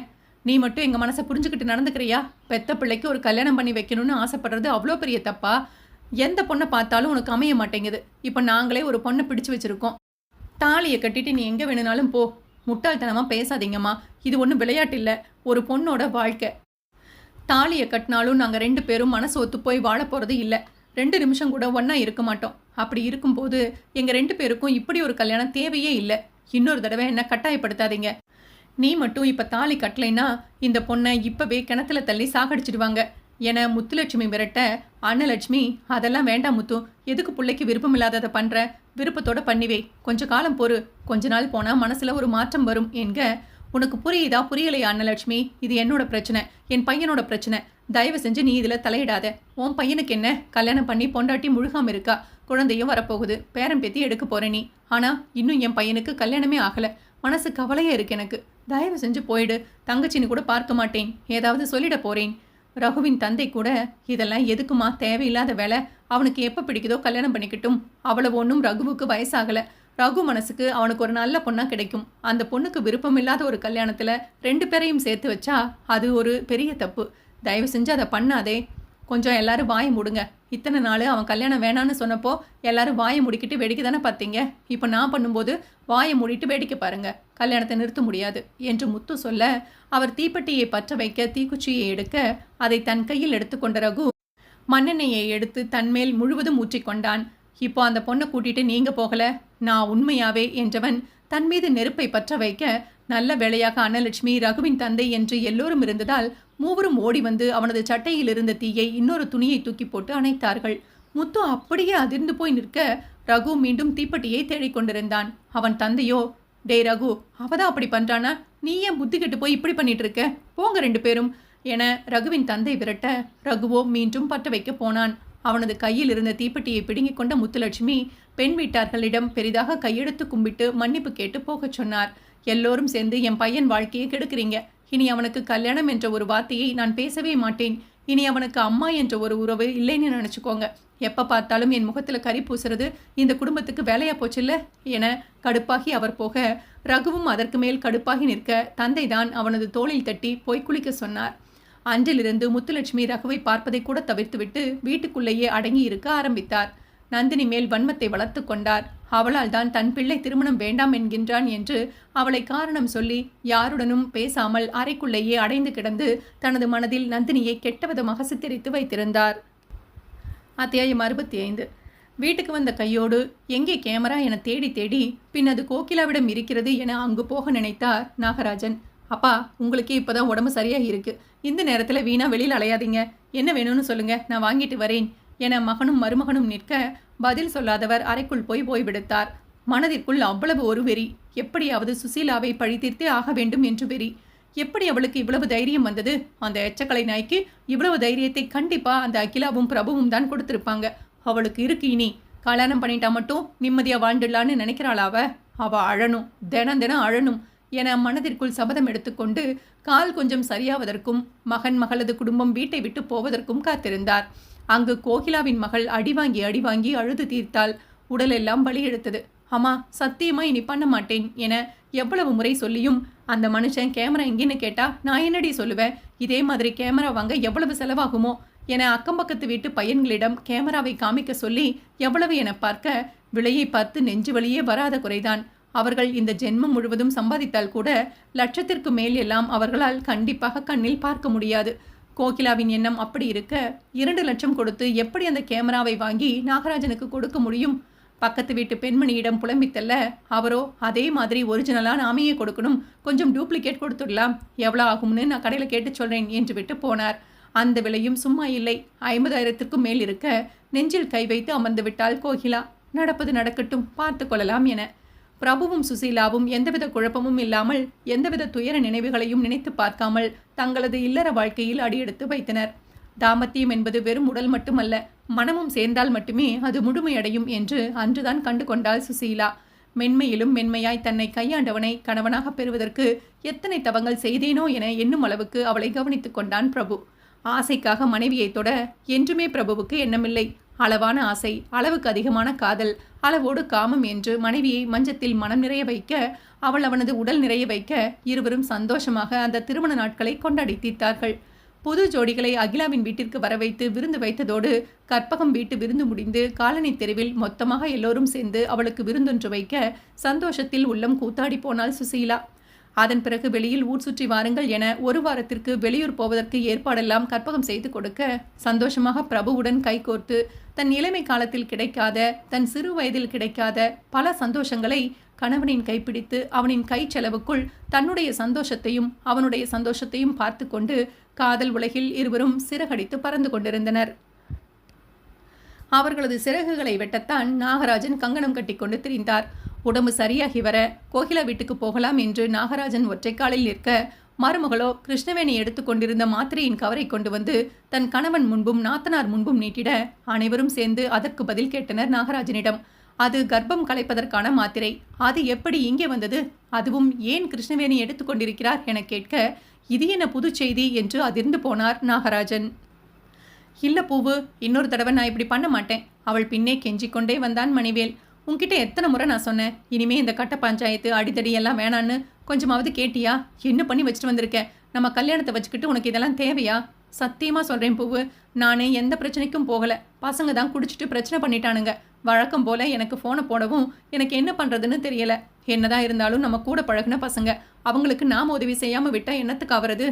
நீ மட்டும் எங்கள் மனசை புரிஞ்சுக்கிட்டு நடந்துக்கிறியா? பெத்த பிள்ளைக்கு ஒரு கல்யாணம் பண்ணி வைக்கணும்னு ஆசைப்படுறது அவ்வளோ பெரிய தப்பா? எந்த பொண்ணை பார்த்தாலும் உனக்கு அமைய மாட்டேங்குது. இப்போ நாங்களே ஒரு பொண்ணை பிடிச்சு வச்சுருக்கோம். தாலியை கட்டிட்டு நீ எங்கே வேணுனாலும் போ. முட்டாள்தனமாக பேசாதீங்கம்மா. இது ஒன்றும் விளையாட்டு இல்லை, ஒரு பொண்ணோட வாழ்க்கை. தாலியை கட்டினாலும் நாங்கள் 2 பேரும் மனசு ஒத்து போய் வாழ போகிறது இல்லை. 2 நிமிஷம் கூட ஒன்றா இருக்க மாட்டோம். அப்படி இருக்கும்போது எங்கள் 2 பேருக்கும் இப்படி ஒரு கல்யாணம் தேவையே இல்லை. இன்னொரு தடவை என்ன கட்டாயப்படுத்தாதீங்க. நீ மட்டும் இப்போ தாலி கட்டலைன்னா இந்த பொண்ணை இப்போவே கிணத்துல தள்ளி சாகடிச்சிடுவாங்க என முத்துலட்சுமி மிரட்ட, அன்னலட்சுமி அதெல்லாம் வேண்டாம் முத்து, எதுக்கு பிள்ளைக்கு விருப்பம் இல்லாததை பண்ணுற? விருப்பத்தோட பண்ணிவே, கொஞ்ச காலம் பொறு, கொஞ்ச நாள் போனால் மனசில் ஒரு மாற்றம் வரும் என்க. உனக்கு புரியுதா புரியலையா அன்னலட்சுமி? இது என்னோட பிரச்சனை, என் பையனோட பிரச்சனை. தயவு செஞ்சு நீ இதில் தலையிடாத. உன் பையனுக்கு என்ன, கல்யாணம் பண்ணி பொண்டாட்டி முழுகாமல் இருக்கா, குழந்தையும் வரப்போகுது, பேரம் பேத்தி எடுக்க போற நீ. ஆனால் இன்னும் என் பையனுக்கு கல்யாணமே ஆகலை. மனசு கவலையாக இருக்கு எனக்கு. தயவு செஞ்சு போயிடு. தங்கச்சின்னு கூட பார்க்க மாட்டேன், ஏதாவது சொல்லிட போறேன். ரகுவின் தந்தை கூட இதெல்லாம் எதுக்குமா, தேவையில்லாத வேலை. அவனுக்கு எப்போ பிடிக்குதோ கல்யாணம் பண்ணிக்கட்டும். அவ்வளவு ஒன்றும் ரகுவுக்கு வயசாகலை. ரகு மனசுக்கு அவனுக்கு ஒரு நல்ல பொண்ணாக கிடைக்கும். அந்த பொண்ணுக்கு விருப்பம் இல்லாத ஒரு கல்யாணத்தில் 2 பேரையும் சேர்த்து வச்சா அது ஒரு பெரிய தப்பு. தயவு செஞ்சு அதை பண்ணாதே. கொஞ்சம் எல்லாரும் வாயை மூடுங்க. இத்தனை நாள் அவன் கல்யாணம் வேணான்னு சொன்னப்போ எல்லாரும் வாயை மூடிக்கிட்டு வேடிக்கை தானே பார்த்தீங்க. இப்போ நான் பண்ணும்போது வாயை மூடிட்டு வேடிக்கை பாருங்க. கல்யாணத்தை நிறுத்த முடியாது என்று முத்து சொல்ல, அவர் தீப்பெட்டியை பற்ற வைக்க தீக்குச்சியை எடுக்க அதை தன் கையில் எடுத்துக்கொண்ட ரகு மண்ணெண்ணெயை எடுத்து தன்மேல் முழுவதும் ஊற்றிக்கொண்டான். இப்போ அந்த பொண்ணை கூட்டிட்டு நீங்க போகல, நான் உண்மையாவே என்றவன் தன் மீது நெருப்பை பற்ற வைக்க, நல்ல வேளையாக அன்னலட்சுமி ரகுவின் தந்தை என்று எல்லோரும் இருந்ததால் மூவரும் ஓடி வந்து அவனது சட்டையில் இருந்த தீயை இன்னொரு துணியை தூக்கி போட்டு அணைத்தார்கள். முத்து அப்படியே அதிர்ந்து போய் நிற்க ரகு மீண்டும் தீப்பெட்டியை தேடிக்கொண்டிருந்தான். அவன் தந்தையோ, டே ரகு, அவதான் அப்படி பண்றானா? நீ ஏன் புத்தி கெட்டு போய் இப்படி பண்ணிட்டு இருக்க? போங்க 2 பேரும் என ரகுவின் தந்தை விரட்ட ரகுவோ மீண்டும் பற்ற வைக்க போனான். அவனது கையில் இருந்த தீப்பெட்டியை பிடுங்கிக் கொண்ட முத்துலட்சுமி பெண் வீட்டார்களிடம் பெரிதாக கையெடுத்து கும்பிட்டு மன்னிப்பு கேட்டு போகச் சொன்னார். எல்லோரும் சேர்ந்து என் பையன் வாழ்க்கையை கெடுக்கிறீங்க, இனி அவனுக்கு கல்யாணம் என்ற ஒரு வார்த்தையை நான் பேசவே மாட்டேன். இனி அவனுக்கு அம்மா என்ற ஒரு உறவு இல்லைன்னு நினச்சிக்கோங்க. எப்போ பார்த்தாலும் என் முகத்தில் கறி பூசுறது இந்த குடும்பத்துக்கு வேலையா போச்சுல்ல என கடுப்பாகி அவர் போக, ரகுவும் அதற்கு மேல் கடுப்பாகி நிற்க தந்தைதான் அவனது தோளில் தட்டி போய் குளிக்க சொன்னார். அன்றிலிருந்து முத்துலட்சுமி ரகுவை பார்ப்பதை கூட தவிர்த்துவிட்டு வீட்டுக்குள்ளேயே அடங்கி இருக்க ஆரம்பித்தார். நந்தினி மேல் வன்மத்தை வளர்த்து கொண்டார். அவளால் தான் தன் பிள்ளை திருமணம் வேண்டாம் என்கின்றான் என்று அவளை காரணம் சொல்லி யாருடனும் பேசாமல் அறைக்குள்ளேயே அடைந்து கிடந்து தனது மனதில் நந்தினியை கெட்டவிதமாக சித்தரித்து வைத்திருந்தார். அத்தியாயம் 65. வீட்டுக்கு வந்த கையோடு எங்கே கேமரா என தேடி தேடி பின் அது கோகிலாவிடம் இருக்கிறது என அங்கு போக நினைத்தார் நாகராஜன். அப்பா, உங்களுக்கே இப்போதான் உடம்பு சரியாக இருக்கு. இந்த நேரத்தில் வீணா வெளியில் அலையாதீங்க. என்ன வேணும்னு சொல்லுங்க, நான் வாங்கிட்டு வரேன் என மகனும் மருமகனும் நிற்க பதில் சொல்லாதவர் அறைக்குள் போய் ஓய்வெடுத்தார். மனதிற்குள் அவ்வளவு ஒரு வெறி. எப்படியாவது சுசீலாவை பழித்தீர்த்தே ஆக வேண்டும் என்று வெறி. எப்படி அவளுக்கு இவ்வளவு தைரியம் வந்தது? அந்த எச்சக்கலை நாய்க்கு இவ்வளவு தைரியத்தை கண்டிப்பா அந்த அகிலாவும் பிரபுவும் தான் கொடுத்திருப்பாங்க. அவளுக்கு இருக்கு. இனி கல்யாணம் பண்ணிட்டா மட்டும் நிம்மதியா வாழ்ந்துடலான்னு நினைக்கிறாளாவ. அவ அழணும், தினம் தினம் அழணும் என மனதிற்குள் சபதம் எடுத்துக்கொண்டு கால் கொஞ்சம் சரியாவதற்கும் மகன் மகளது குடும்பம் வீட்டை விட்டு போவதற்கும் காத்திருந்தார். அங்கு கோகிலாவின் மகள் அடிவாங்கி அழுது தீர்த்தாள். உடலெல்லாம் வலி எடுத்தது. அம்மா, சத்தியமா இனி பண்ண மாட்டேன் என எவ்வளவு முறை சொல்லியும் அந்த மனுஷன் கேமரா எங்கேன்னு கேட்டா நான் என்னடி சொல்லுவேன்? இதே மாதிரி கேமரா வாங்க எவ்வளவு செலவாகுமோ என அக்கம் பக்கத்து வீட்டு பையன்களிடம் கேமராவை காமிக்க சொல்லி எவ்வளவு என பார்க்க விலையை பார்த்து நெஞ்சு வலியே வராத குறைதான். அவர்கள் இந்த ஜென்மம் முழுவதும் சம்பாதித்தால் கூட லட்சத்திற்கு மேல் எல்லாம் அவர்களால் கண்டிப்பாக கண்ணில் பார்க்க முடியாது. கோகிலாவின் எண்ணம் அப்படி இருக்க 2 லட்சம் கொடுத்து எப்படி அந்த கேமராவை வாங்கி நாகராஜனுக்கு கொடுக்க முடியும்? பக்கத்து வீட்டு பெண்மணியிடம் புலம்பித்தல்ல அவரோ அதே மாதிரி ஒரிஜினலாக நாமையே கொடுக்கணும், கொஞ்சம் டூப்ளிகேட் கொடுத்துடலாம், எவ்வளோ ஆகும்னு நான் கடையில் கேட்டு சொல்கிறேன் என்று விட்டு போனார். அந்த விலையும் சும்மா இல்லை. 50,000க்கும் மேல் இருக்க நெஞ்சில் கை வைத்து அமர்ந்து விட்டாள் கோகிலா. நடப்பது நடக்கட்டும், பார்த்து கொள்ளலாம் என. பிரபுவும் சுசீலாவும் எந்தவித குழப்பமும் இல்லாமல் எந்தவித துயர நினைவுகளையும் நினைத்து பார்க்காமல் தங்களது இல்லற வாழ்க்கையில் அடியெடுத்து வைத்தனர். தாம்பத்தியம் என்பது வெறும் உடல் மட்டுமல்ல, மனமும் சேர்ந்தால் மட்டுமே அது முழுமையடையும் என்று அன்றுதான் கண்டு கொண்டாள் சுசீலா. மென்மையிலும் மென்மையாய் தன்னை கையாண்டவனை கணவனாக பெறுவதற்கு எத்தனை தவங்கள் செய்தேனோ என எண்ணும் அளவுக்கு அவளை கவனித்துக் கொண்டான் பிரபு. ஆசைக்காக மனைவியை தொட என்றுமே பிரபுவுக்கு எண்ணமில்லை. அளவான ஆசை, அளவுக்கு அதிகமான காதல், அளவோடு காமம் என்று மனைவியை மஞ்சத்தில் மனம் நிறைய வைக்க, அவள் அவனது உடல் நிறைய வைக்க இருவரும் சந்தோஷமாக அந்த திருமண நாட்களை கொண்டாடி தீர்த்தார்கள். புது ஜோடிகளை அகிலாவின் வீட்டிற்கு வரவைத்து விருந்து வைத்ததோடு கற்பகம் வீட்டு விருந்து முடிந்து காலனி தெருவில் மொத்தமாக எல்லோரும் சேர்ந்து அவளுக்கு விருந்தொன்று வைக்க சந்தோஷத்தில் உள்ளம் கூத்தாடி போனாள் சுசீலா. அதன் பிறகு வெளியில் ஊர் சுற்றி வாருங்கள் என 1 வாரத்திற்கு வெளியூர் போவதற்கு ஏற்பாடெல்லாம் கற்பகம் செய்து கொடுக்க சந்தோஷமாக பிரபுவுடன் கைகோர்த்து தன் இளமை காலத்தில் கிடைக்காத, தன் சிறு வயதில் கிடைக்காத பல சந்தோஷங்களை கணவனின் கைப்பிடித்து அவனின் கை செலவுக்குள் தன்னுடைய சந்தோஷத்தையும் அவனுடைய சந்தோஷத்தையும் பார்த்து கொண்டு காதல் உலகில் இருவரும் சிறகடித்து பறந்து கொண்டிருந்தனர். அவர்களது சிறகுகளை வெட்டத்தான் நாகராஜன் கங்கணம் கட்டி கொண்டு திரிந்தார். உடம்பு சரியாகி வர கோகிலா வீட்டுக்கு போகலாம் என்று நாகராஜன் ஒற்றைக்காலில் நிற்க, மருமகளோ கிருஷ்ணவேணி எடுத்துக்கொண்டிருந்த மாத்திரையின் கவரை கொண்டு வந்து தன் கணவன் முன்பும் நாத்தனார் முன்பும் நீட்டிட அனைவரும் சேர்ந்து அதற்கு பதில் கேட்டனர் நாகராஜனிடம். அது கர்ப்பம் கலைப்பதற்கான மாத்திரை. அது எப்படி இங்கே வந்தது? அதுவும் ஏன் கிருஷ்ணவேணி எடுத்துக்கொண்டிருக்கிறார் என கேட்க, இது என்ன புது செய்தி என்று அதிர்ந்து போனார் நாகராஜன். இல்லை பூவு, இன்னொரு தடவை நான் இப்படி பண்ண மாட்டேன். அவள் பின்னே கெஞ்சிக்கொண்டே வந்தான் மணிவேல். உன்கிட்ட எத்தனை முறை நான் சொன்னேன், இனிமே இந்த கட்ட பஞ்சாயத்து அடித்தடி எல்லாம் வேணான்னு கொஞ்சமாவது கேட்டியா? என்ன பண்ணி வச்சுட்டு வந்திருக்கேன்? நம்ம கல்யாணத்தை வச்சுக்கிட்டு உனக்கு இதெல்லாம் தேவையா? சத்தியமாக சொல்கிறேன் பூவு, நானே எந்த பிரச்சனைக்கும் போகலை. பசங்க தான் குடிச்சிட்டு பிரச்சனை பண்ணிட்டானுங்க. வழக்கம் போல் எனக்கு ஃபோனை போடவும் எனக்கு என்ன பண்ணுறதுன்னு தெரியலை. என்னதான் இருந்தாலும் நம்ம கூட பழகின பசங்க, அவங்களுக்கு நாம் உதவி செய்யாமல் விட்டால் என்னத்துக்கு ஆகிறது?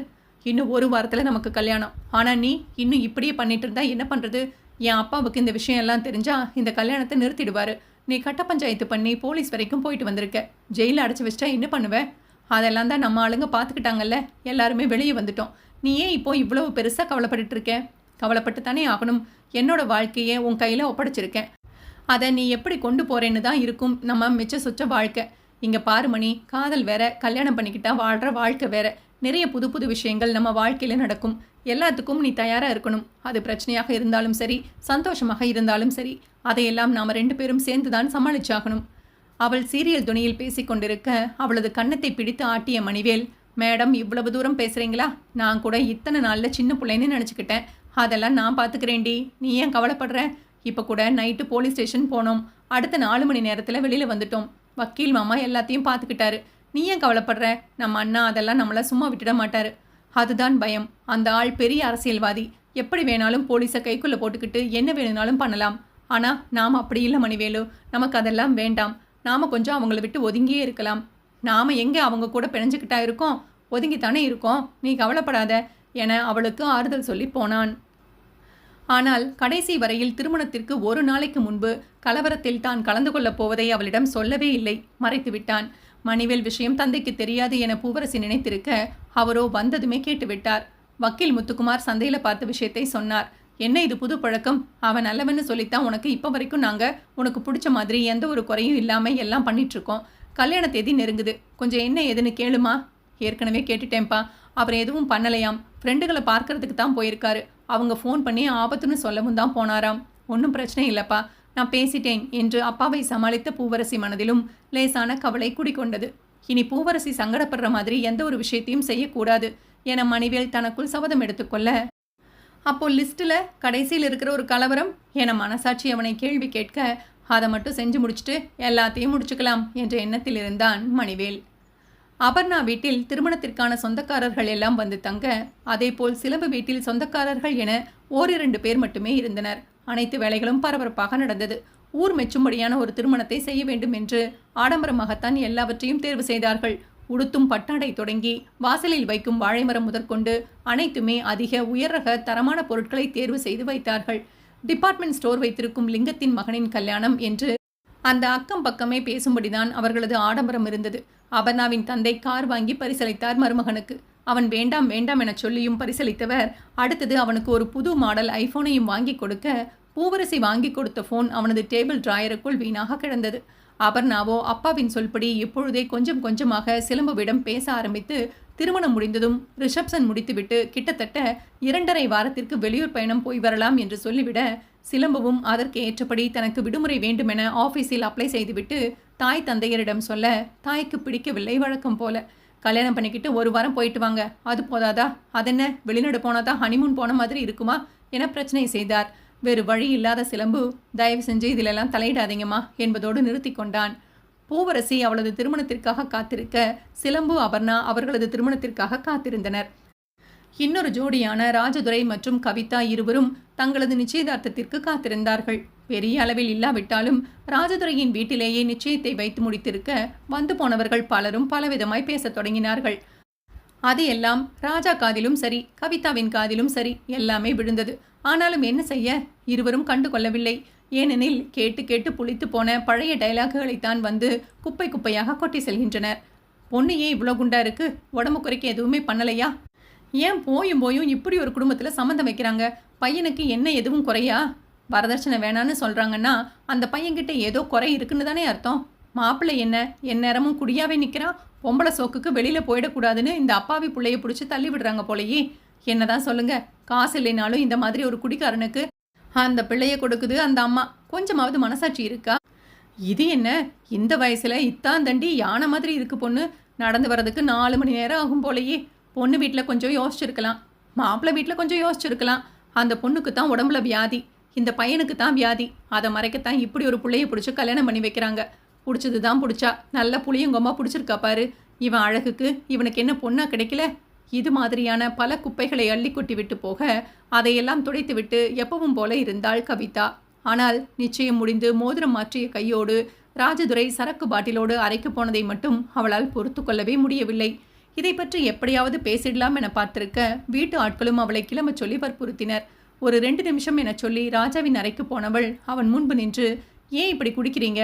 இன்னும் 1 வாரத்தில் நமக்கு கல்யாணம். ஆனால் நீ இன்னும் இப்படியே பண்ணிட்டு இருந்தா என்ன பண்ணுறது? என் அப்பாவுக்கு இந்த விஷயம் எல்லாம் தெரிஞ்சால் இந்த கல்யாணத்தை நிறுத்திடுவார். நீ கட்ட பஞ்சாயத்து பண்ணி போலீஸ் வரைக்கும் போயிட்டு வந்திருக்க. ஜெயிலில் அடைச்சி வச்சிட்டா என்ன பண்ணுவேன்? அதெல்லாம் தான் நம்ம ஆளுங்க பார்த்துக்கிட்டாங்கல்ல, எல்லாருமே வெளியே வந்துட்டோம். நீ ஏன் இப்போ இவ்வளவு பெருசாக கவலைப்பட்டு இருக்க? கவலைப்பட்டு தானே ஆகணும். என்னோட வாழ்க்கையை உன் கையில் ஒப்படைச்சிருக்கேன். அதை நீ எப்படி கொண்டு போகிறேன்னு தான் இருக்கும் நம்ம மிச்ச சொச்ச வாழ்க்கை. இங்கே பாரு மணி, காதல் வேற, கல்யாணம் பண்ணிக்கிட்டா வாழ்கிற வாழ்க்கை வேற. நிறைய புது புது விஷயங்கள் நம்ம வாழ்க்கையில் நடக்கும். எல்லாத்துக்கும் நீ தயாராக இருக்கணும். அது பிரச்சனையாக இருந்தாலும் சரி, சந்தோஷமாக இருந்தாலும் சரி, அதையெல்லாம் நாம் 2 பேரும் சேர்ந்து தான் சமாளிச்சாகணும். அவள் சீரியல் துணியில் பேசிக்கொண்டிருக்க அவளது கன்னத்தை பிடித்து ஆட்டிய மணிவேல் மேடம் இவ்வளவு தூரம் பேசுகிறீங்களா? நான் கூட இத்தனை நாளில் சின்ன பிள்ளைன்னு நினச்சிக்கிட்டேன். அதெல்லாம் நான் பார்த்துக்கிறேன்டி, நீ ஏன் கவலைப்படுற? இப்போ கூட நைட்டு போலீஸ் ஸ்டேஷன் போனோம். அடுத்த 4 மணி நேரத்தில் வெளியில் வந்துட்டோம். வக்கீல் மாமா எல்லாத்தையும் பார்த்துக்கிட்டாரு. நீ ஏன் கவலைப்படுற? நம்ம அண்ணா அதெல்லாம் நம்மளை சும்மா விட்டுட மாட்டார். அதுதான் பயம். அந்த ஆள் பெரிய அரசியல்வாதி. எப்படி வேணாலும் போலீஸை கைக்குள்ளே போட்டுக்கிட்டு என்ன வேணும்னாலும் பண்ணலாம். ஆனால் நாம் அப்படி இல்லை மணிவேலு. நமக்கு அதெல்லாம் வேண்டாம். நாம் கொஞ்சம் அவங்கள விட்டு ஒதுங்கியே இருக்கலாம். நாம் எங்கே அவங்க கூட பிணைஞ்சிக்கிட்டா இருக்கோம்? ஒதுங்கித்தானே இருக்கோம். நீ கவலைப்படாத என அவளுக்கு ஆறுதல் சொல்லி போனான். ஆனால் கடைசி வரையில் திருமணத்திற்கு ஒரு நாளைக்கு முன்பு கலவரத்தில் தான் கலந்து கொள்ளப் போவதை அவளிடம் சொல்லவே இல்லை, மறைத்து விட்டான். மணிவேல் விஷயம் தந்தைக்கு தெரியாது என பூவரசி நினைத்திருக்க, அவரோ வந்ததுமே கேட்டுவிட்டார். வக்கீல் முத்துக்குமார் சந்தையில் பார்த்த விஷயத்தை சொன்னார். என்ன இது புது பழக்கம்? அவன் நல்லவன்னு சொல்லித்தான் உனக்கு இப்போ வரைக்கும் நாங்கள் உனக்கு பிடிச்ச மாதிரி எந்த ஒரு குறையும் இல்லாமல் எல்லாம் பண்ணிகிட்ருக்கோம். கல்யாண தேதி நெருங்குது. கொஞ்சம் என்ன ஏதுன்னு கேளுமா? ஏற்கனவே கேட்டுட்டேன்ப்பா. அவர் எதுவும் பண்ணலையாம். ஃப்ரெண்டுகளை பார்க்கறதுக்கு தான் போயிருக்காரு. அவங்க ஃபோன் பண்ணி ஆபத்துன்னு சொல்லவும் தான் போனாராம். ஒன்றும் பிரச்சனை இல்லைப்பா, நான் பேசிட்டேன் என்று அப்பாவை சமாளித்த பூவரசி மனதிலும் லேசான கவலை குடிக்கொண்டது. இனி பூவரசி சங்கடப்படுற மாதிரி எந்த ஒரு விஷயத்தையும் செய்யக்கூடாது என மணிவேல் தனக்குள் சபதம் எடுத்துக்கொள்ள, அப்போ லிஸ்ட்டில் கடைசியில் இருக்கிற ஒரு கலவரம் என மனசாட்சி அவனை கேள்வி கேட்க, அதை மட்டும் செஞ்சு முடிச்சுட்டு எல்லாத்தையும் முடிச்சுக்கலாம் என்ற எண்ணத்தில் இருந்தான் மணிவேல். அபர்ணா வீட்டில் திருமணத்திற்கான சொந்தக்காரர்கள் எல்லாம் வந்து தங்க, அதேபோல் சிலம்பு வீட்டில் சொந்தக்காரர்கள் என 1-2 பேர் மட்டுமே இருந்தனர். அனைத்து வேலைகளும் பரபரப்பாக நடந்தது. ஊர் மெச்சும்படியான ஒரு திருமணத்தை செய்ய வேண்டும் என்று ஆடம்பரமாகத்தான் எல்லாவற்றையும் தேர்வு செய்தார்கள். உடுத்தும் பட்டாடை தொடங்கி வாசலில் வைக்கும் வாழைமரம் முதற்கொண்டு அனைத்துமே அதிக உயர் ரக தரமான பொருட்களை தேர்வு செய்து வைத்தார்கள். டிபார்ட்மெண்ட் ஸ்டோர் வைத்திருக்கும் லிங்கத்தின் மகனின் கல்யாணம் என்று அந்த அக்கம் பக்கமே பேசும்படிதான் அவர்களது ஆடம்பரம் இருந்தது. அபர்ணாவின் தந்தை கார் வாங்கி பரிசளித்தார் மருமகனுக்கு. அவன் வேண்டாம் வேண்டாம் என சொல்லியும் பரிசளித்தவர் அடுத்தது அவனுக்கு ஒரு புது மாடல் ஐபோனையும் வாங்கி கொடுக்க, பூவரசி வாங்கி கொடுத்த போன் அவனது டேபிள் டிராயருக்குள் வீணாக கிடந்தது. அபர்ணாவோ அப்பாவின் சொல்படி இப்பொழுதே கொஞ்சம் கொஞ்சமாக சிலம்புவிடம் பேச ஆரம்பித்து, திருமணம் முடிந்ததும் ரிசப்ஷன் முடித்துவிட்டு கிட்டத்தட்ட 2.5 வாரத்திற்கு வெளியூர் பயணம் போய் வரலாம் என்று சொல்லிவிட, சிலம்புவும் அதற்கு ஏற்றபடி தனக்கு விடுமுறை வேண்டுமென ஆஃபீஸில் அப்ளை செய்துவிட்டு தாய் தந்தையரிடம் சொல்ல, தாய்க்கு பிடிக்கவில்லை வழக்கம் போல. கல்யாணம் பண்ணிக்கிட்டு 1 வாரம் போயிட்டு வாங்க, அது போதாதா? அதென்ன வெளிநாடு போனாதான் ஹனிமூன் போன மாதிரி இருக்குமா என பிரச்சனை செய்தார். வேறு வழி இல்லாத சிலம்பு, தயவு செஞ்சு இதிலெல்லாம் தலையிடாதீங்கம்மா என்பதோடு நிறுத்தி கொண்டான். பூவரசி அவளது திருமணத்திற்காக காத்திருக்க, சிலம்பு அபர்ணா அவர்களது திருமணத்திற்காக காத்திருந்தனர். இன்னொரு ஜோடியான ராஜதுரை மற்றும் கவிதா இருவரும் தங்களது நிச்சயதார்த்தத்திற்கு காத்திருந்தார்கள். பெரிய அளவில் இல்லாவிட்டாலும் ராஜதுரையின் வீட்டிலேயே நிச்சயத்தை வைத்து முடித்திருக்க, வந்து போனவர்கள் பலரும் பலவிதமாய் பேசத் தொடங்கினார்கள். அது எல்லாம் ராஜா காதிலும் சரி, கவிதாவின் காதிலும் சரி, எல்லாமே விழுந்தது. ஆனாலும் என்ன செய்ய, இருவரும் கண்டு கொள்ளவில்லை. ஏனெனில் கேட்டு கேட்டு புளித்து போன பழைய டைலாக்குகளைத்தான் வந்து குப்பை குப்பையாக கொட்டி செல்கின்றனர். பொண்ணு ஏன் இவ்வளோ குண்டா இருக்கு? உடம்பு குறைக்க எதுவுமே பண்ணலையா? ஏன் போயும் இப்படி ஒரு குடும்பத்தில் சம்மந்தம் வைக்கிறாங்க? பையனுக்கு என்ன எதுவும் குறையா? வரதட்சணை வேணான்னு சொல்கிறாங்கன்னா அந்த பையன்கிட்ட ஏதோ குறை இருக்குன்னு தானே அர்த்தம். மாப்பிள்ளை என்ன எந்நேரமும் குடியாவே நிற்கிறான். பொம்பளை சோக்குக்கு வெளியில் போயிடக்கூடாதுன்னு இந்த அப்பாவி பிள்ளைய பிடிச்சி தள்ளி விடுறாங்க போலையே. என்னதான் சொல்லுங்க, காசு இல்லைனாலும் இந்த மாதிரி ஒரு குடிக்காரனுக்கு அந்த பிள்ளைய கொடுக்குது அந்த அம்மா. கொஞ்சமாவது மனசாட்சி இருக்கா? இது என்ன இந்த வயசுல இத்தான் தண்டி யானை மாதிரி இருக்கு பொண்ணு. நடந்து வர்றதுக்கு 4 மணி நேரம் ஆகும் போலையே. பொண்ணு வீட்டில் கொஞ்சம் யோசிச்சிருக்கலாம், மாப்பிள்ளை வீட்டில் கொஞ்சம் யோசிச்சிருக்கலாம். அந்த பொண்ணுக்கு தான் உடம்புல வியாதி, இந்த பையனுக்கு தான் வியாதி. அதை மறைக்கத்தான் இப்படி ஒரு பிள்ளைய பிடிச்சி கல்யாணம் பண்ணி வைக்கிறாங்க. பிடிச்சது தான் பிடிச்சா, நல்ல புளியங்கொம்மா பிடிச்சிருக்கா பாரு. இவன் அழகுக்கு இவனுக்கு என்ன பொண்ணா கிடைக்கல? இது மாதிரியான பல குப்பைகளை அள்ளி கொட்டி விட்டு போக, அதையெல்லாம் துடைத்துவிட்டு எப்பவும் போல இருந்தாள் கவிதா. ஆனால் நிச்சயம் முடிந்து மோதிரம் மாற்றிய கையோடு ராஜதுரை சரக்கு பாட்டிலோடு அறைக்கு போனதை மட்டும் அவளால் பொறுத்து கொள்ளவே முடியவில்லை. இதை பற்றி எப்படியாவது பேசிடலாம் என பார்த்திருக்க, வீட்டு ஆட்களும் அவளை கிளம்ப சொல்லி வற்புறுத்தினர். ஒரு 2 நிமிஷம் என சொல்லி ராஜாவின் அறைக்கு போனவள் அவன் முன்பு நின்று, ஏன் இப்படி குடிக்கிறீங்க?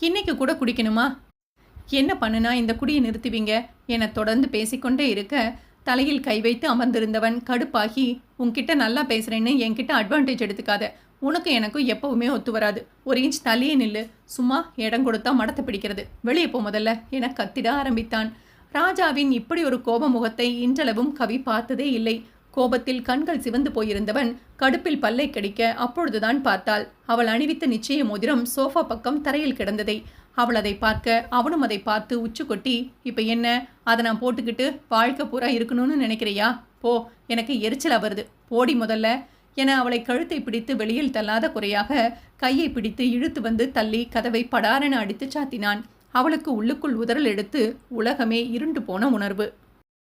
இன்னைக்கு கூட குடிக்கணுமா? என்ன பண்ணுனா இந்த குடியை நிறுத்துவீங்க என தொடர்ந்து பேசிக்கொண்டே இருக்க, தலையில் கை வைத்து அமர்ந்திருந்தவன் கடுப்பாகி, உன்கிட்ட நல்லா பேசுகிறேன்னு என்கிட்ட அட்வான்டேஜ் எடுத்துக்காத. உனக்கு எனக்கும் எப்பவுமே ஒத்து வராது. 1 இன்ச் தள்ளியே நில்லு. சும்மா இடம் கொடுத்தா மடத்தை பிடிக்கிறது. வெளியே போ முதல்ல என கத்திட ஆரம்பித்தான். ராஜாவின் இப்படி ஒரு கோப முகத்தை இன்றளவும் கவி பார்த்ததே இல்லை. கோபத்தில் கண்கள் சிவந்து போயிருந்தவன் கடுப்பில் பல்லை கடிக்க அப்பொழுதுதான் பார்த்தாள். அவள் அணிவித்த நிச்சய மோதிரம் சோஃபா பக்கம் தரையில் கிடந்ததை. அவள் அதை பார்க்க அவனும் அதை பார்த்து உச்சு கொட்டி, இப்போ என்ன, அதை நான் போட்டுக்கிட்டு வாழ்க்கை பூரா இருக்கணும்னு நினைக்கிறியா? போ, எனக்கு எரிச்சலா வருது, போடி முதல்ல என அவளை கழுத்தை பிடித்து வெளியில் தள்ளாத குறையாக கையை பிடித்து இழுத்து வந்து தள்ளி கதவை படாரென அடித்து சாத்தினான். அவளுக்கு உள்ளுக்குள் உதறல் எடுத்து உலகமே இருண்டு போன உணர்வு.